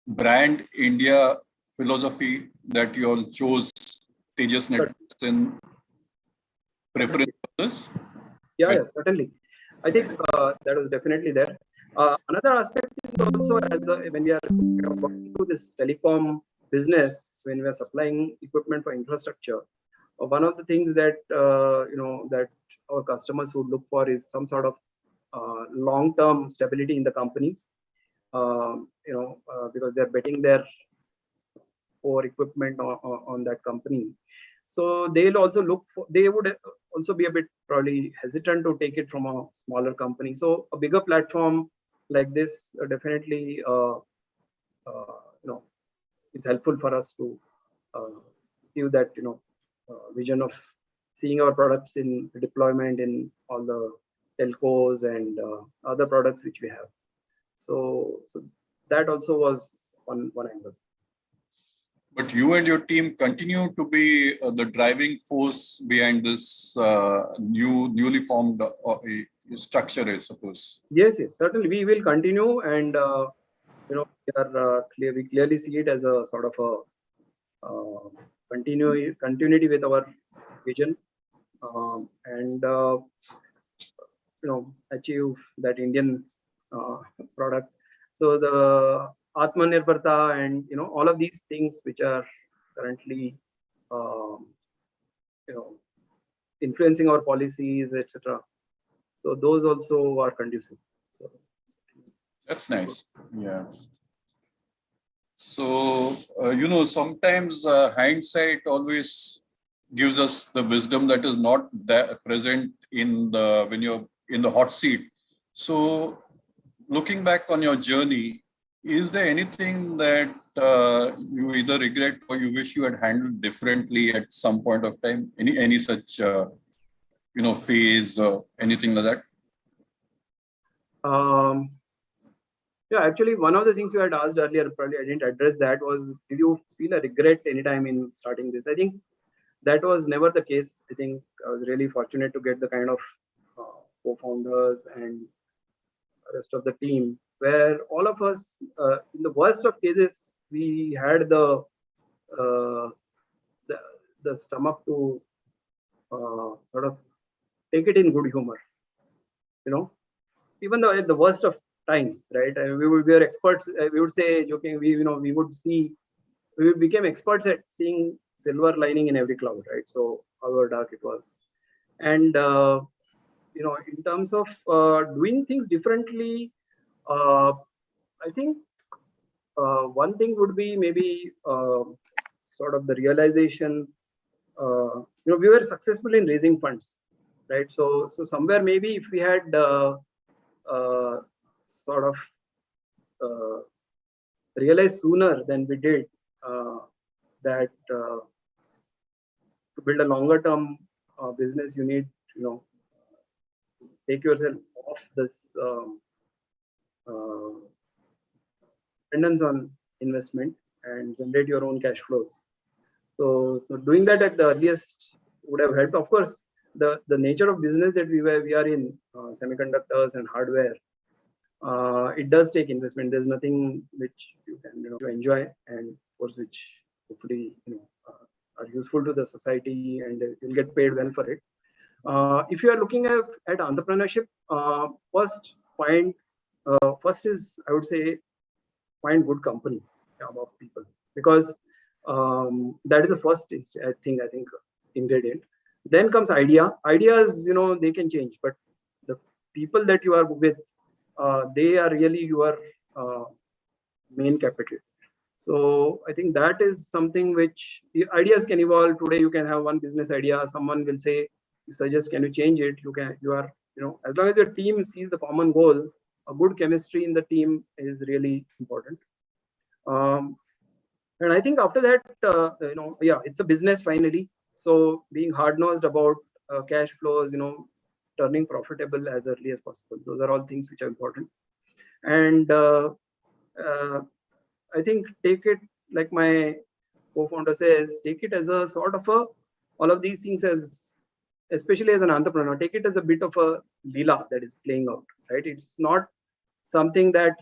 brand India philosophy that you all chose Tejas Networks in preference for this? Yeah, certainly. I think that was definitely there. Another aspect is also, when we are working through this telecom business, when we are supplying equipment for infrastructure, one of the things that that our customers would look for is some sort of long-term stability in the company, because they're betting their core equipment on that company. So they'll also they would also be a bit probably hesitant to take it from a smaller company. So a bigger platform like this definitely is helpful for us to give that vision of seeing our products in deployment in all the telcos and other products which we have. So that also was one angle. But you and your team continue to be the driving force behind this newly formed structure, I suppose. Yes, certainly we will continue, and we clearly see it as a sort of a continuity with our vision, and achieve that Indian product. So the Atmanirbharta and all of these things which are currently influencing our policies, etc. So those also are conducive. That's nice. Yeah. So sometimes hindsight always gives us the wisdom that is not that present when you're in the hot seat. So looking back on your journey, is there anything that you either regret or you wish you had handled differently at some point of time? Any such phase or anything like that? Yeah, actually, one of the things you had asked earlier, probably I didn't address that, was did you feel a regret anytime in starting this? I think that was never the case. I think I was really fortunate to get the kind of co-founders and rest of the team, where all of us, in the worst of cases, we had the stomach to sort of take it in good humor, even though at the worst of times, right? We were experts. We would say, joking, we became experts at seeing silver lining in every cloud, right? So however dark it was, and in terms of doing things differently, I think one thing would be maybe sort of the realization. We were successful in raising funds, right? So somewhere maybe if we had sort of realized sooner than we did that to build a longer term business, you need take yourself off this dependence on investment and generate your own cash flows. So doing that at the earliest would have helped. Of course, the nature of business that we are in, semiconductors and hardware, it does take investment. There's nothing which you can enjoy, and of course which hopefully are useful to the society, and you'll get paid well for it. If you are looking at entrepreneurship, first is, I would say, find good company of people, because that is the first I think ingredient. Then comes idea. Ideas, they can change, but the people that you are with, they are really your main capital. So I think that is something which ideas can evolve. Today you can have one business idea, someone will say, suggest, can you change it? You are, as long as your team sees the common goal, a good chemistry in the team is really important. And I think after that, it's a business finally. So being hard-nosed about cash flows, turning profitable as early as possible. Those are all things which are important. And I think take it, like my co-founder says, take it as a sort of all of these things as, especially as an entrepreneur, take it as a bit of a leela that is playing out, right? It's not something that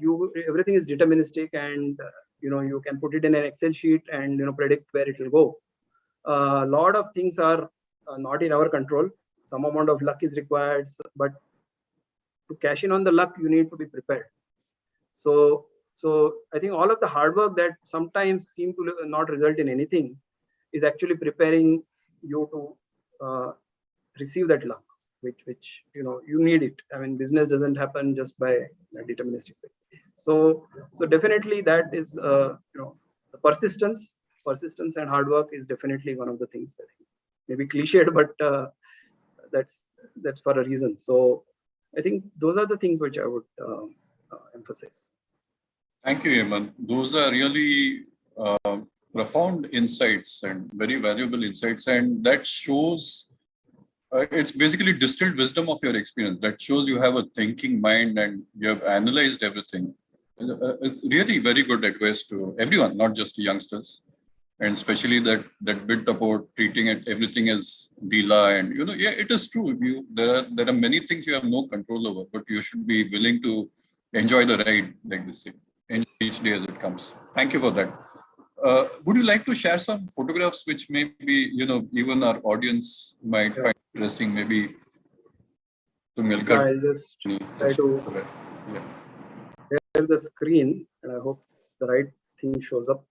everything is deterministic and, you can put it in an Excel sheet and, predict where it will go. A lot of things are not in our control. Some amount of luck is required, but to cash in on the luck, you need to be prepared. So I think all of the hard work that sometimes seem to not result in anything is actually preparing you to receive that luck, which you need it. I mean, business doesn't happen just by a deterministic way. So definitely that is the persistence and hard work is definitely one of the things. I think maybe cliched, but that's for a reason. So I think those are the things which I would emphasize. Thank you, Hemant. Those are really profound insights and very valuable insights, and that shows it's basically distilled wisdom of your experience. That shows you have a thinking mind and you have analyzed everything. Really very good advice to everyone, not just youngsters, and especially that bit about treating everything as deala. And yeah, it is true. There are many things you have no control over, but you should be willing to enjoy the ride, like this thing, enjoy each day as it comes. Thank you for that. Would you like to share some photographs which maybe even our audience might find interesting? Maybe to Mulaqat. I'll just try to share the screen, and I hope the right thing shows up.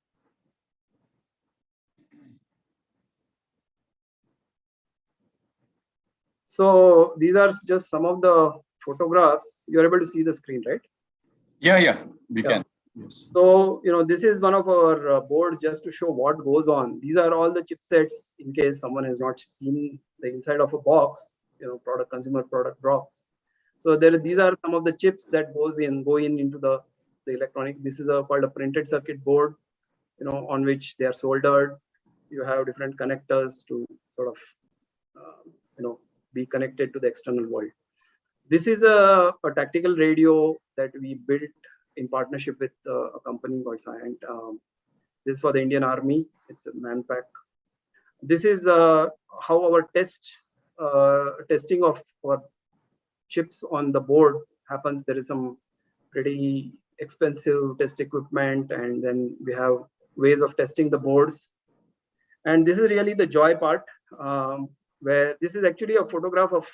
So these are just some of the photographs. You're able to see the screen, right? Yeah, we can. Yes. So, this is one of our boards just to show what goes on. These are all the chipsets in case someone has not seen the inside of a box, consumer product box. So these are some of the chips that go in into the electronic. This is called a printed circuit board, on which they are soldered. You have different connectors to sort of, be connected to the external world. This is a tactical radio that we built in partnership with a company called Sankhya. This is for the Indian Army. It's a man-pack. This is how our testing of our chips on the board happens. There is some pretty expensive test equipment, and then we have ways of testing the boards. And this is really the joy part, where this is actually a photograph of,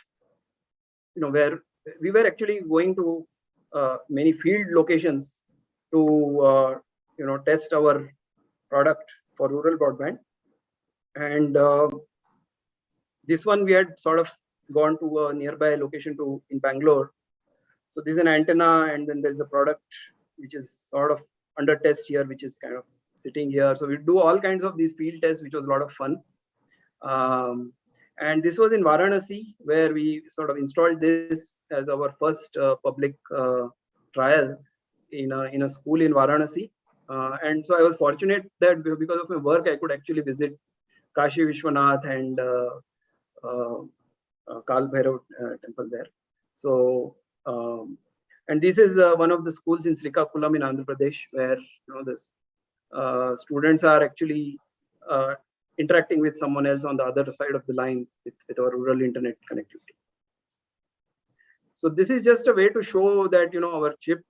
where we were actually going to many field locations to test our product for rural broadband. And this one we had sort of gone to a nearby location in Bangalore. So this is an antenna, and then there's a product which is sort of under test here, which is kind of sitting here. So we do all kinds of these field tests, which was a lot of fun. And this was in Varanasi, where we sort of installed this as our first public trial in a school in Varanasi. And so I was fortunate that because of my work, I could actually visit Kashi Vishwanath and Kal Bhairav temple there. So, and this is one of the schools in Srikakulam in Andhra Pradesh, where this students are actually interacting with someone else on the other side of the line with our rural internet connectivity. So this is just a way to show that our chip,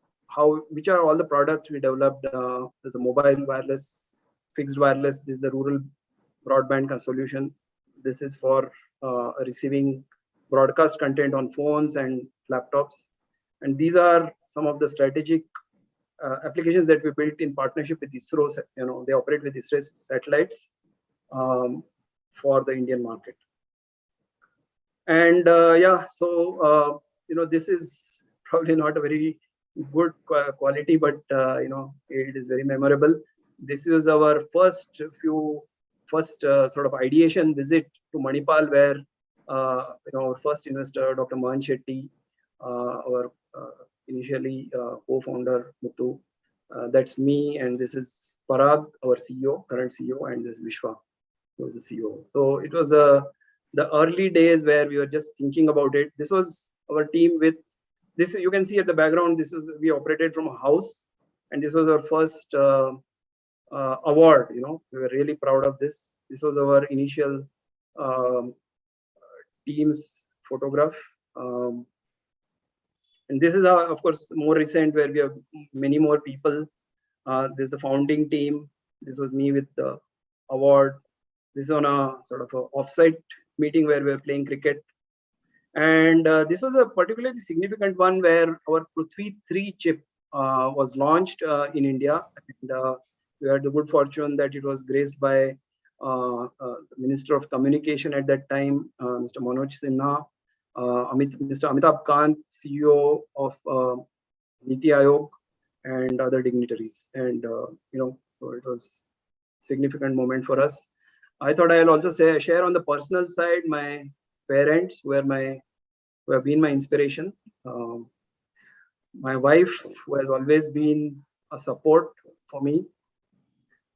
which are all the products we developed. There's a mobile wireless, fixed wireless. This is the rural broadband solution. This is for receiving broadcast content on phones and laptops. And these are some of the strategic applications that we built in partnership with ISRO. They operate with ISRO satellites for the Indian market. And this is probably not a very good quality, but it is very memorable. This was our first sort of ideation visit to Manipal, where our first investor, Dr. Mohan Shetty, our initially co-founder Muthu, that's me, and this is Parag, our CEO, current CEO, and this is Vishwa, who is the CEO. So it was the early days where we were just thinking about it. This was our team with this. You can see at the background. We operated from a house, and this was our first award. We were really proud of this. This was our initial team's photograph. And this is, of course, more recent, where we have many more people. This is the founding team. This was me with the award. This is on a sort of a offsite meeting where we were playing cricket. And this was a particularly significant one, where our Prithvi 3 chip was launched in India. And we had the good fortune that it was graced by the Minister of Communication at that time, Mr. Manoj Sinha, Mr. Amitabh Kant, CEO of Niti Aayog, and other dignitaries. And so it was a significant moment for us. I thought I'll also share on the personal side, my parents who have been my inspiration. My wife, who has always been a support for me,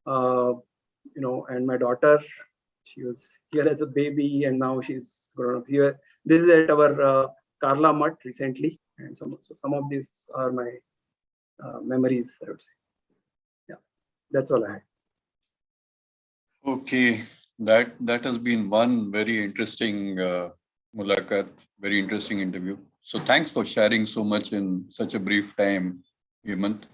and my daughter. She was here as a baby, and now she's grown up here. This is at our Karla Mutt recently, and some of these are my memories, I would say. Yeah, that's all I had. Okay, that has been one very interesting Mulaqat, very interesting interview. So thanks for sharing so much in such a brief time, Hemant.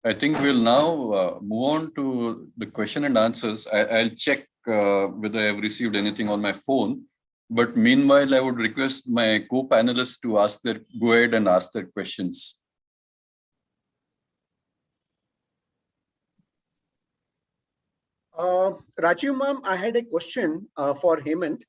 I think we'll now move on to the question and answers. I'll check whether I've received anything on my phone. But meanwhile, I would request my co-panelists to go ahead and ask their questions. Rajiv ma'am, I had a question for Hemant.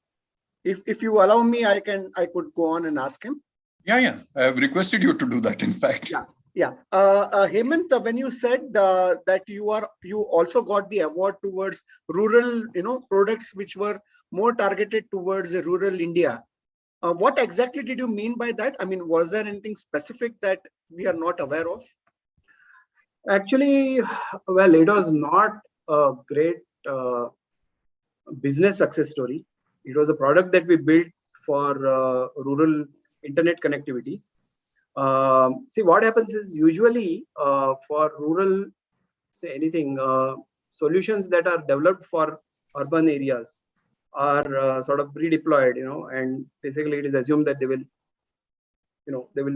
If you allow me, I could go on and ask him. Yeah. I have requested you to do that, in fact. Yeah. Hemant, when you said that you also got the award towards rural, products which were more targeted towards rural India. What exactly did you mean by that? I mean, was there anything specific that we are not aware of? Actually, well, it was not a great business success story. It was a product that we built for rural internet connectivity. See, what happens is usually for rural, say anything, solutions that are developed for urban areas are sort of pre-deployed, and basically it is assumed that they will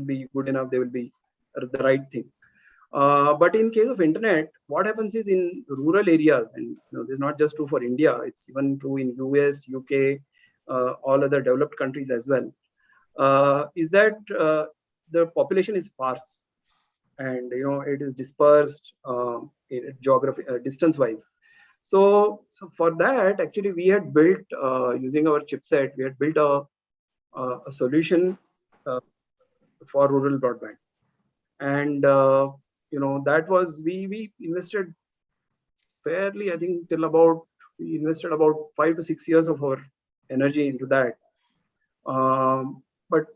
be good enough, they will be the right thing. But in case of internet, what happens is in rural areas, and this is not just true for India, it's even true in US, UK, all other developed countries as well, is that the population is sparse, and it is dispersed in geography, distance-wise. So for that, actually, we had built using our chipset, we had built a solution for rural broadband, and that was we invested fairly, I think, we invested about 5 to 6 years of our energy into that. But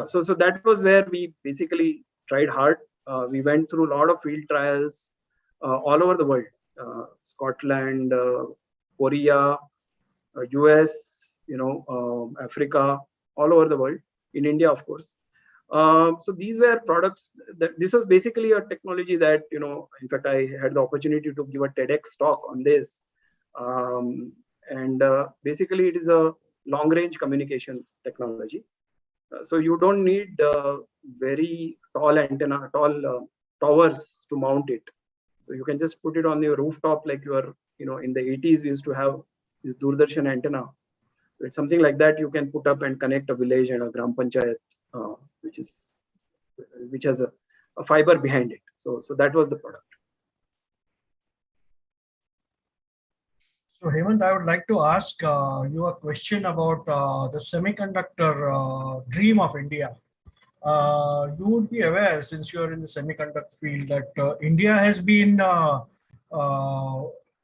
so that was where we basically tried hard. We went through a lot of field trials all over the world, Scotland, Korea, US, Africa, all over the world, in India, of course. So these were products this was basically a technology that, in fact, I had the opportunity to give a TEDx talk on this. And basically it is a long range communication technology. So you don't need very tall towers to mount it. So you can just put it on your rooftop, like in the 80s, we used to have this Doordarshan antenna. So it's something like that you can put up and connect a village and a Gram Panchayat, which has a fiber behind it. So that was the product. So Hemant, I would like to ask you a question about the semiconductor dream of India. you would be aware, since you are in the semiconductor field, that India has been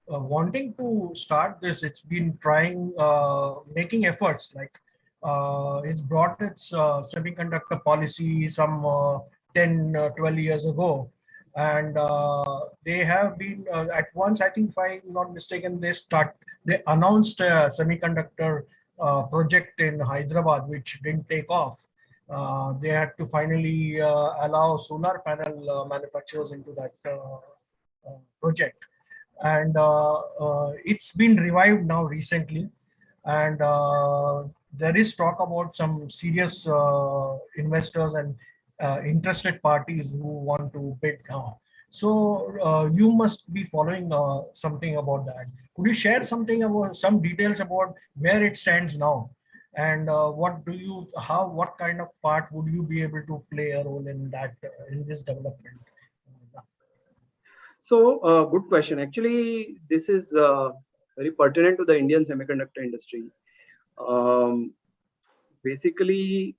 wanting to start this. It's been trying, making efforts. Like it's brought its semiconductor policy some 10, 12 years ago. And they have been at once, I think, if I'm not mistaken, they announced a semiconductor project in Hyderabad, which didn't take off. They had to finally allow solar panel manufacturers into that project. And it's been revived now recently. And there is talk about some serious investors and interested parties who want to bid now. So you must be following something about that. Could you share something about some details about where it stands now? And what kind of part would you be able to play a role in that, in this development? So, good question. Actually, this is very pertinent to the Indian semiconductor industry. Basically,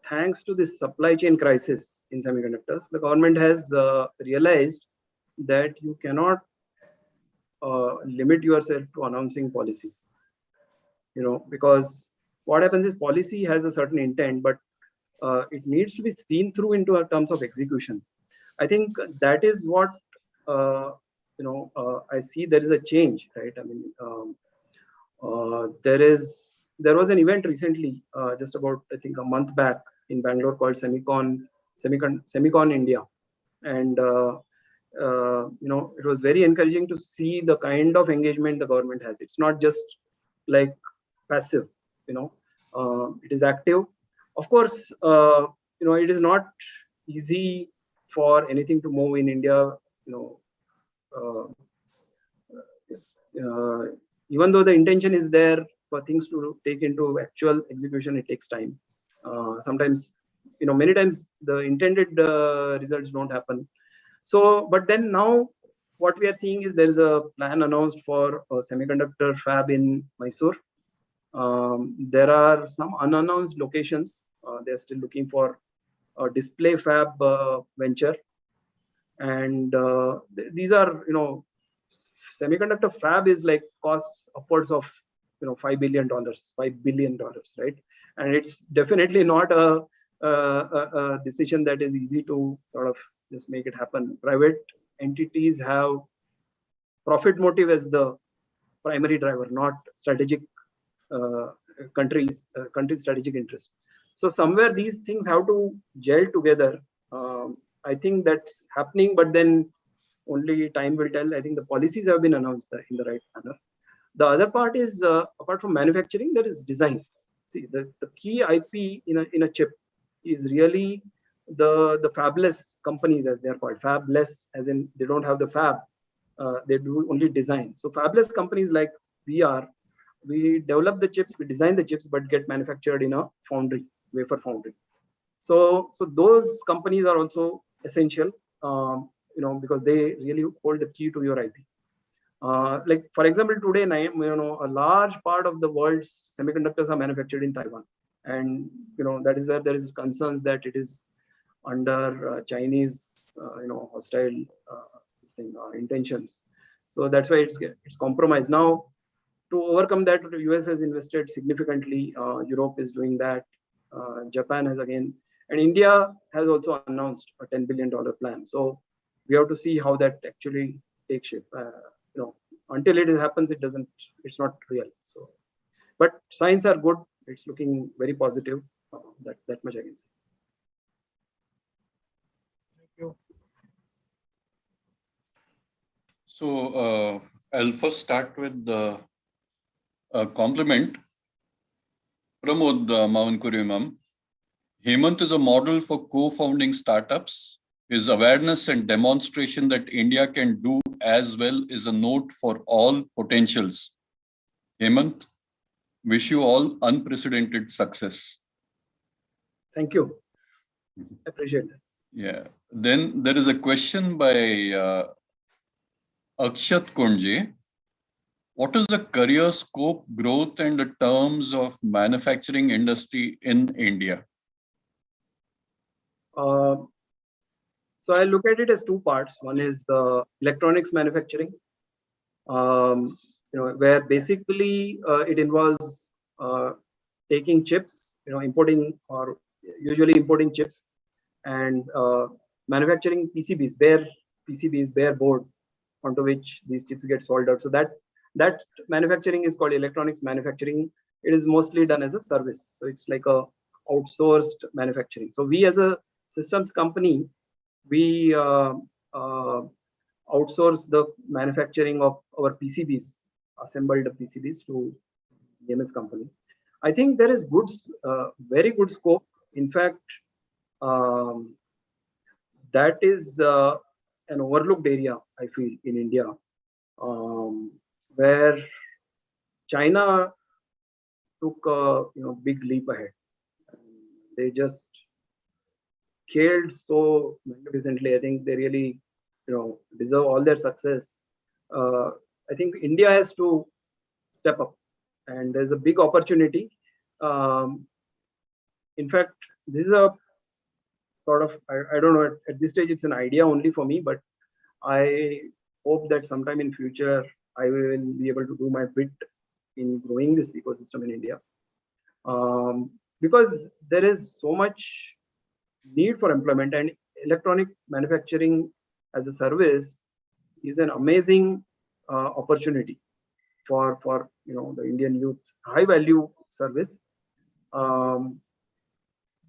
thanks to this supply chain crisis in semiconductors, the government has realized that you cannot limit yourself to announcing policies. Because what happens is policy has a certain intent, but it needs to be seen through into terms of execution. I think that is what I see. There is a change, right? I mean, there was an event recently, just about I think a month back in Bangalore called Semicon India, and it was very encouraging to see the kind of engagement the government has. It's not just like passive, it is active. Of course, it is not easy for anything to move in India. Even though the intention is there for things to take into actual execution, it takes time. Sometimes, many times the intended results don't happen. So, but then now what we are seeing is there is a plan announced for a semiconductor fab in Mysore. There are some unannounced locations. They're still looking for a display fab venture. And these are, semiconductor fab is like costs upwards of, $5 billion, right? And it's definitely not a decision that is easy to sort of just make it happen. Private entities have profit motive as the primary driver, not strategic countries' strategic interest. So somewhere these things have to gel together. I think that's happening, but then only time will tell. I think the policies have been announced in the right manner. The other part is, apart from manufacturing, there is design. See, the key IP in a chip is really the fabless companies, as they are called. Fabless, as in they don't have the fab, they do only design. So fabless companies like we develop the chips, we design the chips, but get manufactured in a foundry, wafer foundry. So those companies are also essential, because they really hold the key to your IP. Like for example, today, a large part of the world's semiconductors are manufactured in Taiwan, and that is where there is concerns that it is under Chinese, hostile intentions. So that's why it's compromised. Now, to overcome that, the US has invested significantly. Europe is doing that. Japan has again, and India has also announced a $10 billion plan. So we have to see how that actually takes shape. Until it happens, it's not real. So, but signs are good. It's looking very positive. That much I can say. Thank you. So I'll first start with the compliment. Pramod Mavankurimam. Hemant is a model for co-founding startups. His awareness and demonstration that India can do as well is a note for all potentials. Hemant, wish you all unprecedented success. Thank you. I appreciate it. Yeah. Then there is a question by Akshat Kunje. What is the career scope, growth, and the terms of manufacturing industry in India? So I look at it as two parts. One is the electronics manufacturing, where basically it involves taking chips, importing or usually importing chips and manufacturing PCBs, bare boards onto which these chips get soldered. So that manufacturing is called electronics manufacturing. It is mostly done as a service. So it's like a outsourced manufacturing. So we as a systems company, we outsource the manufacturing of our PCBs, assembled PCBs to EMS companies. I think there is very good scope. In fact, that is an overlooked area, I feel, in India, where China took a big leap ahead. They just scaled so magnificently. I think they really deserve all their success. I think India has to step up, and there's a big opportunity. In fact, this is a sort of, I don't know, at this stage it's an idea only for me, but I hope that sometime in future I will be able to do my bit in growing this ecosystem in India, because there is so much need for employment, and electronic manufacturing as a service is an amazing opportunity for the Indian youth. High value service.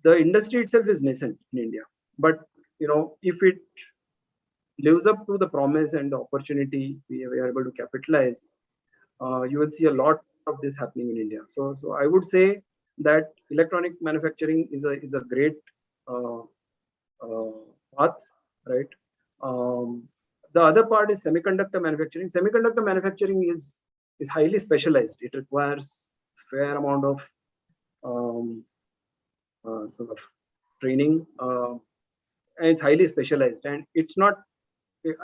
The industry itself is nascent in India, but if it lives up to the promise and the opportunity we are able to capitalize, you will see a lot of this happening in India. So I would say that electronic manufacturing is a great path, right? The other part is semiconductor manufacturing. Semiconductor manufacturing is highly specialized. It requires fair amount of sort of training, and it's highly specialized, and it's not,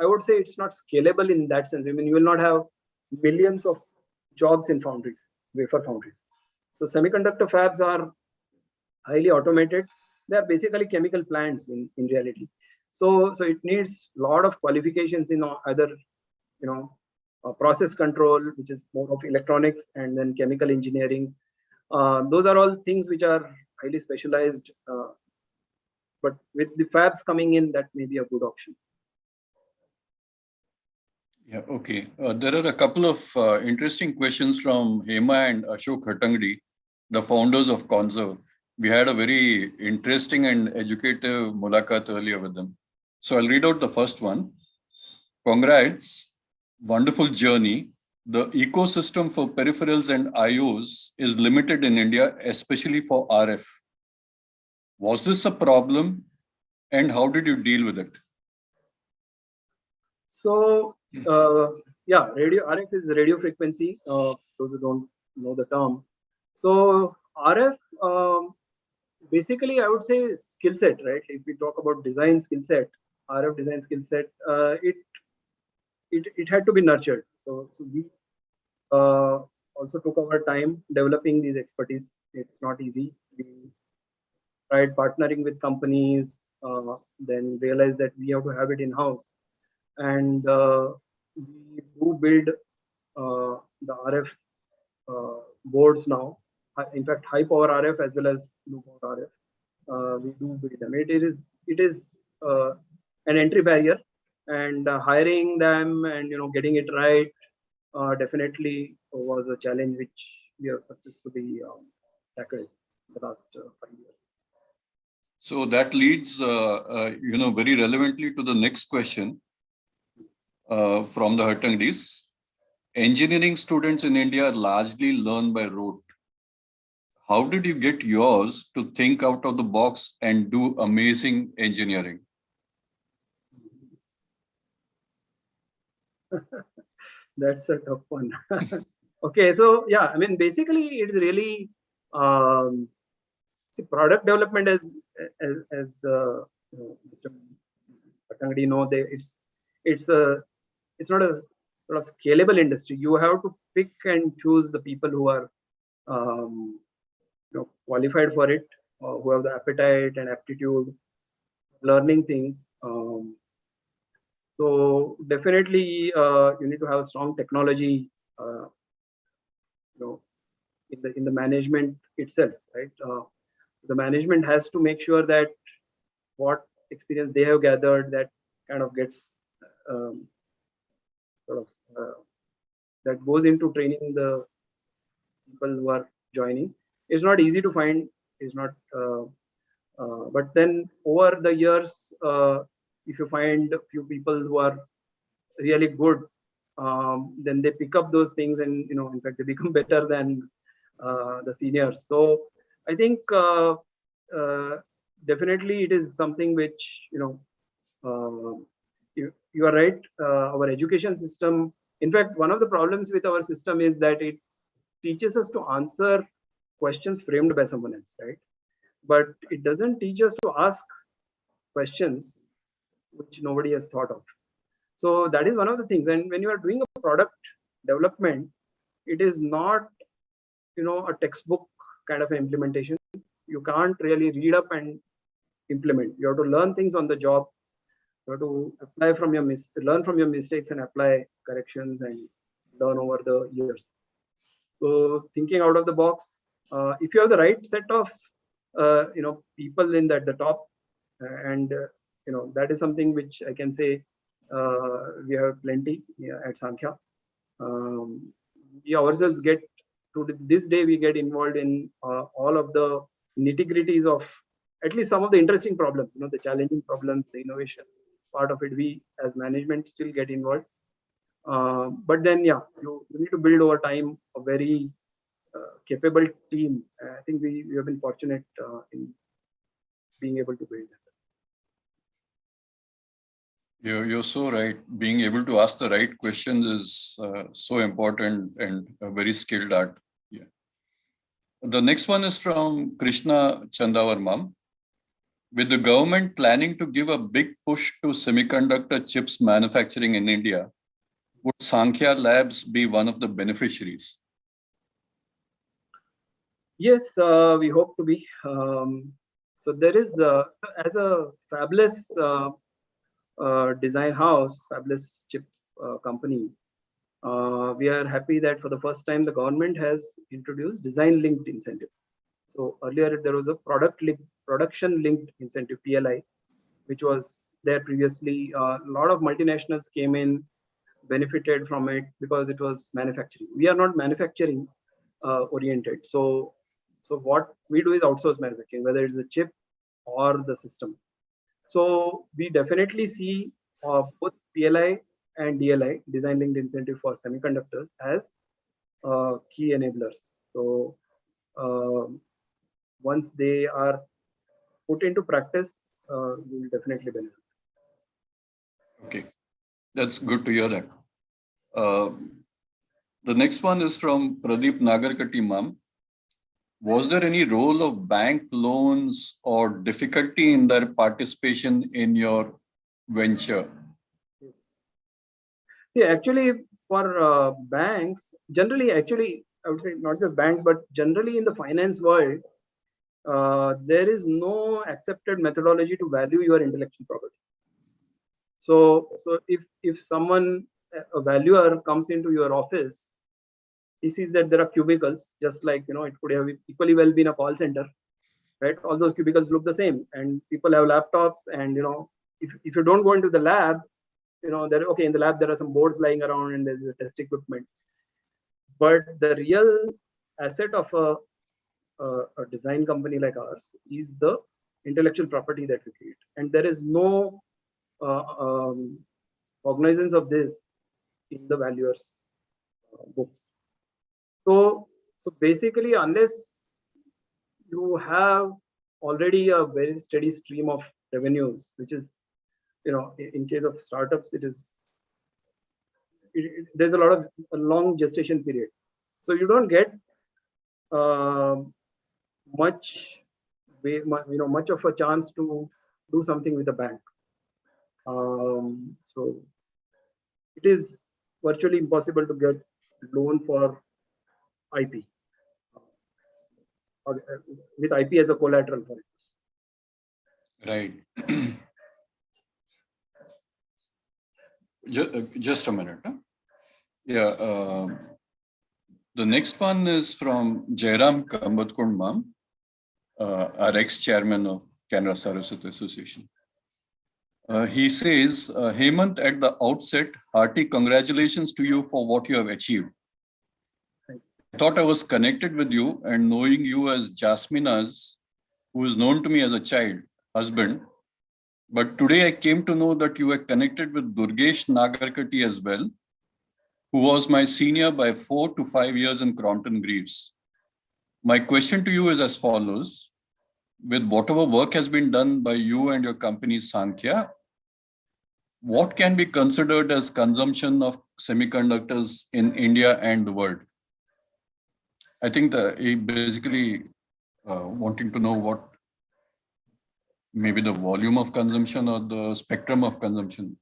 I would say it's not scalable in that sense. I mean, you will not have millions of jobs in foundries, wafer foundries. So semiconductor fabs are highly automated. They are basically chemical plants in reality. So it needs a lot of qualifications in either process control, which is more of electronics, and then chemical engineering. Those are all things which are highly specialized, but with the fabs coming in, that may be a good option. Yeah, okay. There are a couple of interesting questions from Hema and Ashok Hattangdi, the founders of Conserve. We had a very interesting and educative Mulaqat earlier with them. So I'll read out the first one. Congrats, wonderful journey. The ecosystem for peripherals and IOs is limited in India, especially for RF. Was this a problem, and how did you deal with it? So yeah, RF is radio frequency. Those who don't know the term. So RF, basically, I would say skill set, right? If we talk about design skill set, RF design skill set, it had to be nurtured. So we also took our time developing these expertise. It's not easy. We tried partnering with companies, then realized that we have to have it in house, and we do build the RF boards now. In fact, high power RF as well as low power RF, we do build them. It is an entry barrier, and hiring them and getting it right definitely was a challenge which we have successfully tackled the last 5 years. So that leads, very relevantly to the next question from the Hattangdis. Engineering students in India largely learn by rote. How did you get yours to think out of the box and do amazing engineering? That's a tough one. Okay, so yeah, I mean, basically, it's really product development as Mr. Hattangdi it's not a sort of scalable industry. You have to pick and choose the people who are qualified for it, who have the appetite and aptitude. learning things. So definitely you need to have a strong technology, in the management itself, right? The management has to make sure that what experience they have gathered, that kind of gets sort of that goes into training the people who are joining. It's not easy to find. It's not. But then over the years, if you find a few people who are really good, then they pick up those things, and in fact, they become better than the seniors. So I think definitely it is something which you are right. Our education system, in fact, one of the problems with our system is that it teaches us to answer questions framed by someone else, right? But it doesn't teach us to ask questions which nobody has thought of. So that is one of the things. And when you are doing a product development, it is not, a textbook kind of implementation. You can't really read up and implement. You have to learn things on the job. You have to apply from your learn from your mistakes and apply corrections and learn over the years. So thinking out of the box, if you have the right set of people in the top, and that is something which I can say we have plenty at Sankhya. We ourselves get to this day, we get involved in all of the nitty-gritties of at least some of the interesting problems, the challenging problems, the innovation part of it. We as management still get involved. But then, you need to build over time a very capable team. I think we have been fortunate in being able to build that. You're so right. Being able to ask the right questions is so important and a very skilled art. Yeah. The next one is from Krishna Chandavarmam. With the government planning to give a big push to semiconductor chips manufacturing in India, would Sankhya Labs be one of the beneficiaries? Yes, we hope to be. So there is, as a fabless design house, fabless chip company, we are happy that for the first time the government has introduced design-linked incentive. So earlier there was a production-linked incentive, PLI, which was there previously. A lot of multinationals came in, benefited from it because it was manufacturing. We are not manufacturing oriented. So what we do is outsource manufacturing, whether it's a chip or the system. So we definitely see both PLI and DLI, design linked incentive for semiconductors, as key enablers. So once they are put into practice, we will definitely benefit. Okay, that's good to hear that. The next one is from Pradeep Nagarkati Mam. Was there any role of bank loans or difficulty in their participation in your venture? See, actually, for banks, generally, actually, I would say not just banks, but generally in the finance world, there is no accepted methodology to value your intellectual property. So if someone, a valuer, comes into your office, he sees that there are cubicles, just like it could have equally well been a call center, right? All those cubicles look the same, and people have laptops, and if you don't go into the lab, in the lab there are some boards lying around and there's a test equipment. But the real asset of a design company like ours is the intellectual property that we create, and there is no cognizance of this in the valuers' books. So basically, unless you have already a very steady stream of revenues, which is, in case of startups, there's a long gestation period. So you don't get much of a chance to do something with a bank. So it is virtually impossible to get loan for IP, or with IP as a collateral for it. Right. Just a minute. Huh? Yeah. The next one is from Jairam Kambatkund, our ex-chairman of Canara Saraswati Association. He says, Hemant, at the outset, hearty congratulations to you for what you have achieved. I thought I was connected with you, and knowing you as Jasmina's, who is known to me as a child, husband, but today I came to know that you were connected with Durgesh Nagarkati as well, who was my senior by 4 to 5 years in Crompton Greaves. My question to you is as follows. With whatever work has been done by you and your company Sankhya, what can be considered as consumption of semiconductors in India and the world? I think he basically wanting to know what maybe the volume of consumption or the spectrum of consumption.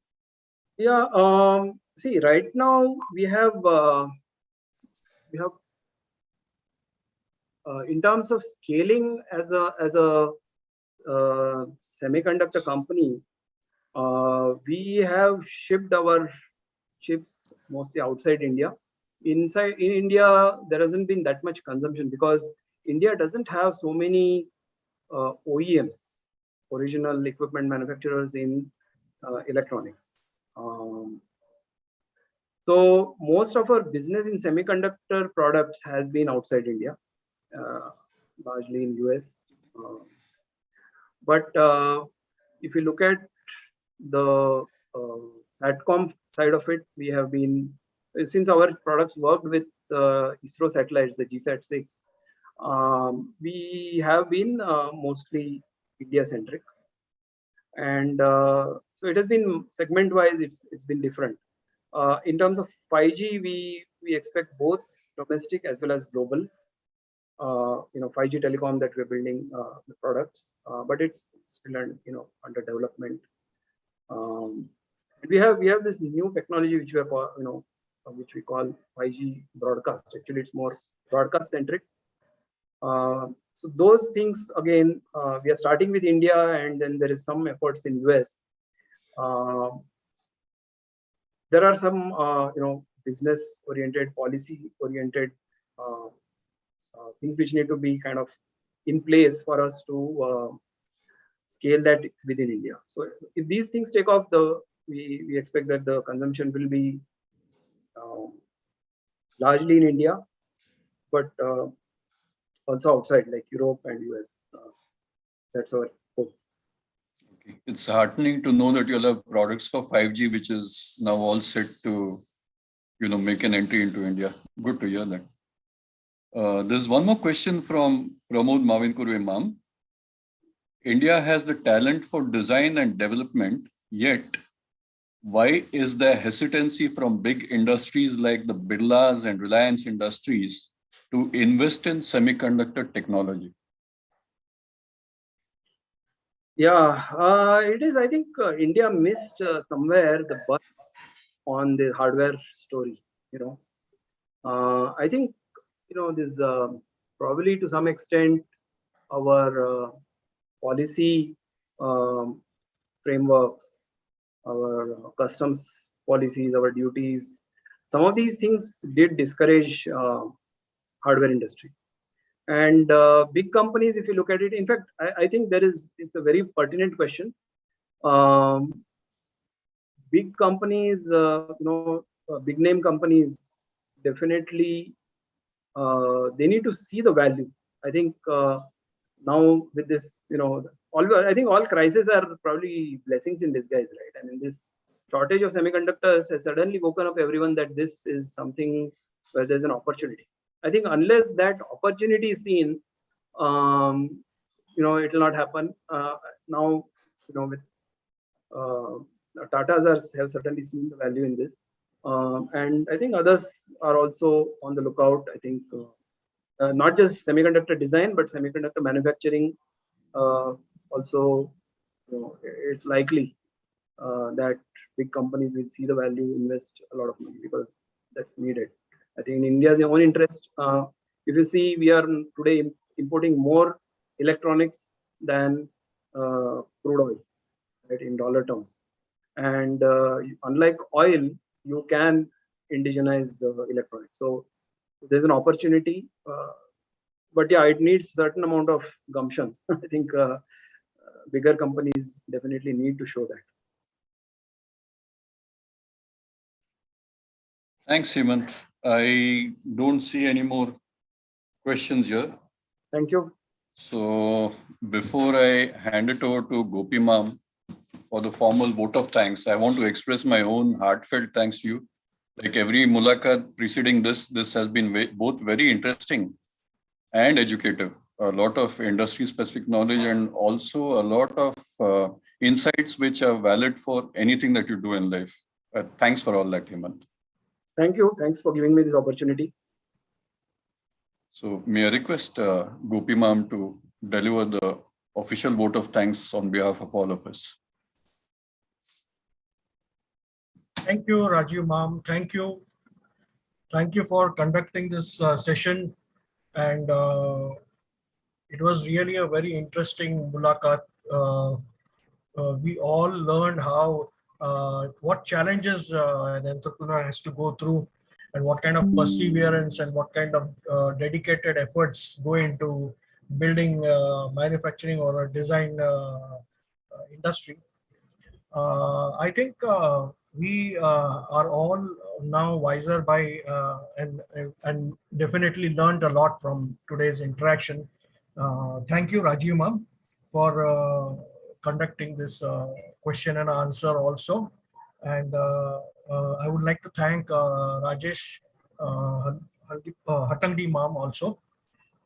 Yeah. See, right now we have in terms of scaling as a semiconductor company, we have shipped our chips mostly outside India. In India, there hasn't been that much consumption because India doesn't have so many OEMs, original equipment manufacturers in electronics. So most of our business in semiconductor products has been outside India, largely in US. But if you look at the SATCOM side of it, we have been, since our products worked with ISRO satellites, the GSAT-6, we have been mostly India-centric. And so it has been segment-wise, it's been different. In terms of 5G, we expect both domestic as well as global. 5G telecom that we're building the products, but it's still under development. We have this new technology which we call 5G broadcast. Actually, it's more broadcast centric. So those things again, we are starting with India, and then there is some efforts in US. There are some business oriented, policy oriented things which need to be kind of in place for us to scale that within India. So if these things take off, we expect that the consumption will be largely in India, but also outside like Europe and US. That's our hope. Okay. It's heartening to know that you'll have products for 5G, which is now all set to, make an entry into India. Good to hear that. There's one more question from Pramod Mavinkur Imam. India has the talent for design and development, yet why is there hesitancy from big industries like the Birlas and Reliance Industries to invest in semiconductor technology? Yeah, it is. I think India missed somewhere the bus on the hardware story. I think this probably to some extent our policy frameworks, our customs policies, our duties, some of these things did discourage hardware industry. And big companies, if you look at it, in fact, I think it's a very pertinent question. Big companies, big name companies, definitely they need to see the value. I think now with this, I think all crises are probably blessings in disguise, right? I mean, this shortage of semiconductors has suddenly woken up everyone that this is something where there's an opportunity. I think unless that opportunity is seen, it will not happen. Now, with Tatas have certainly seen the value in this. And I think others are also on the lookout. I think not just semiconductor design, but semiconductor manufacturing also, it's likely that big companies will see the value, invest a lot of money because that's needed. I think in India's own interest, if you see, we are today importing more electronics than crude oil, right, in dollar terms. and unlike oil, you can indigenize the electronics. So there's an opportunity, but yeah, it needs certain amount of gumption. I think bigger companies definitely need to show that. Thanks, Hemant. I don't see any more questions here. Thank you. So before I hand it over to Gopi Ma'am for the formal vote of thanks, I want to express my own heartfelt thanks to you. Like every Mulaqat preceding this has been both very interesting and educative. A lot of industry-specific knowledge and also a lot of insights which are valid for anything that you do in life. Thanks for all that, Hemant. Thank you. Thanks for giving me this opportunity. So may I request Gopi Ma'am to deliver the official vote of thanks on behalf of all of us. Thank you, Rajiv Ma'am. Thank you. Thank you for conducting this session. And it was really a very interesting Mulaqat. We all learned how what challenges an entrepreneur has to go through, and what kind of perseverance and what kind of dedicated efforts go into building manufacturing or a design industry. I think we are all now wiser by and definitely learned a lot from today's interaction. Thank you, Rajiv Ma'am, for conducting this question and answer also. And I would like to thank Rajesh Hatangdi Ma'am also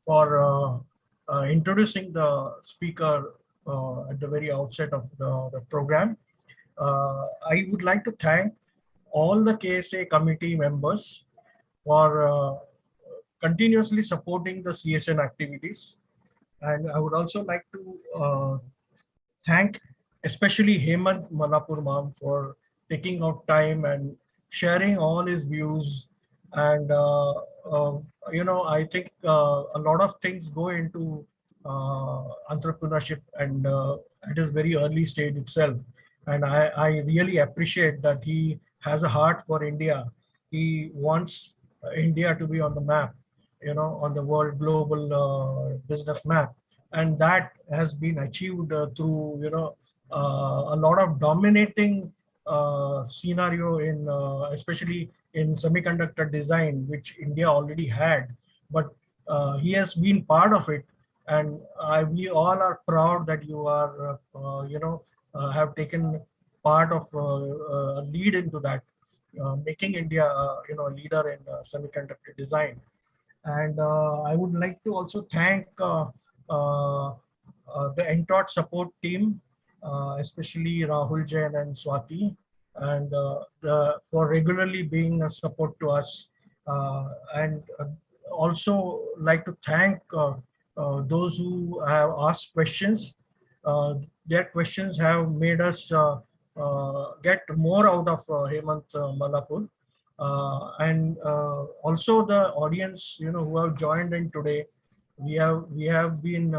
for introducing the speaker at the very outset of the program. I would like to thank all the KSA committee members for continuously supporting the CSN activities. And I would also like to thank especially Hemant Mallapur Ma'am for taking out time and sharing all his views. And I think a lot of things go into entrepreneurship and at his very early stage itself. And I really appreciate that he has a heart for India. He wants India to be on the map, on the world global business map. And that has been achieved through, a lot of dominating scenario in, especially in semiconductor design, which India already had. But he has been part of it. And we all are proud that you are, have taken part of a lead into that, making India, a leader in semiconductor design. And I would like to also thank the entire support team, especially Rahul Jain and Swati, and for regularly being a support to us. And also like to thank those who have asked questions. Their questions have made us get more out of Hemant Mallapur. And also the audience, who have joined in today. We have been,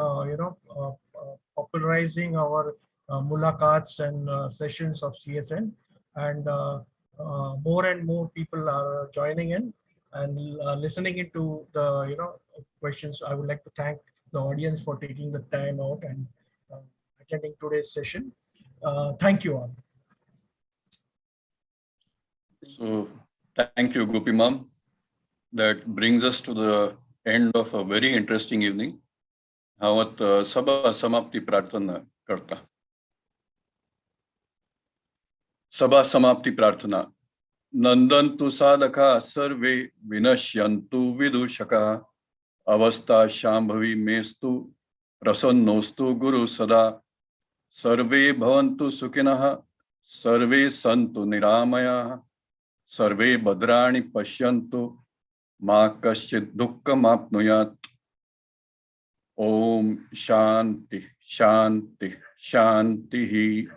popularizing our Mulaqats and sessions of CSN, and more and more people are joining in and listening into the questions. I would like to thank the audience for taking the time out and attending today's session. Thank you all. So thank you, Gopi Ma'am. That brings us to the end of a very interesting evening. Havat sabha samapti prarthana karta. Sabha samapti prarthana. Nandantu sadaka sarve vinashyantu vidushaka. Avastha shambhavi mestu prasannostu guru sada. Sarve bhavantu sukhinaha. Sarve santu niramaya. Sarve bhadrani pashyantu. Ma kasyid dukkam apnuyat. Om Shanti Shanti Shanti.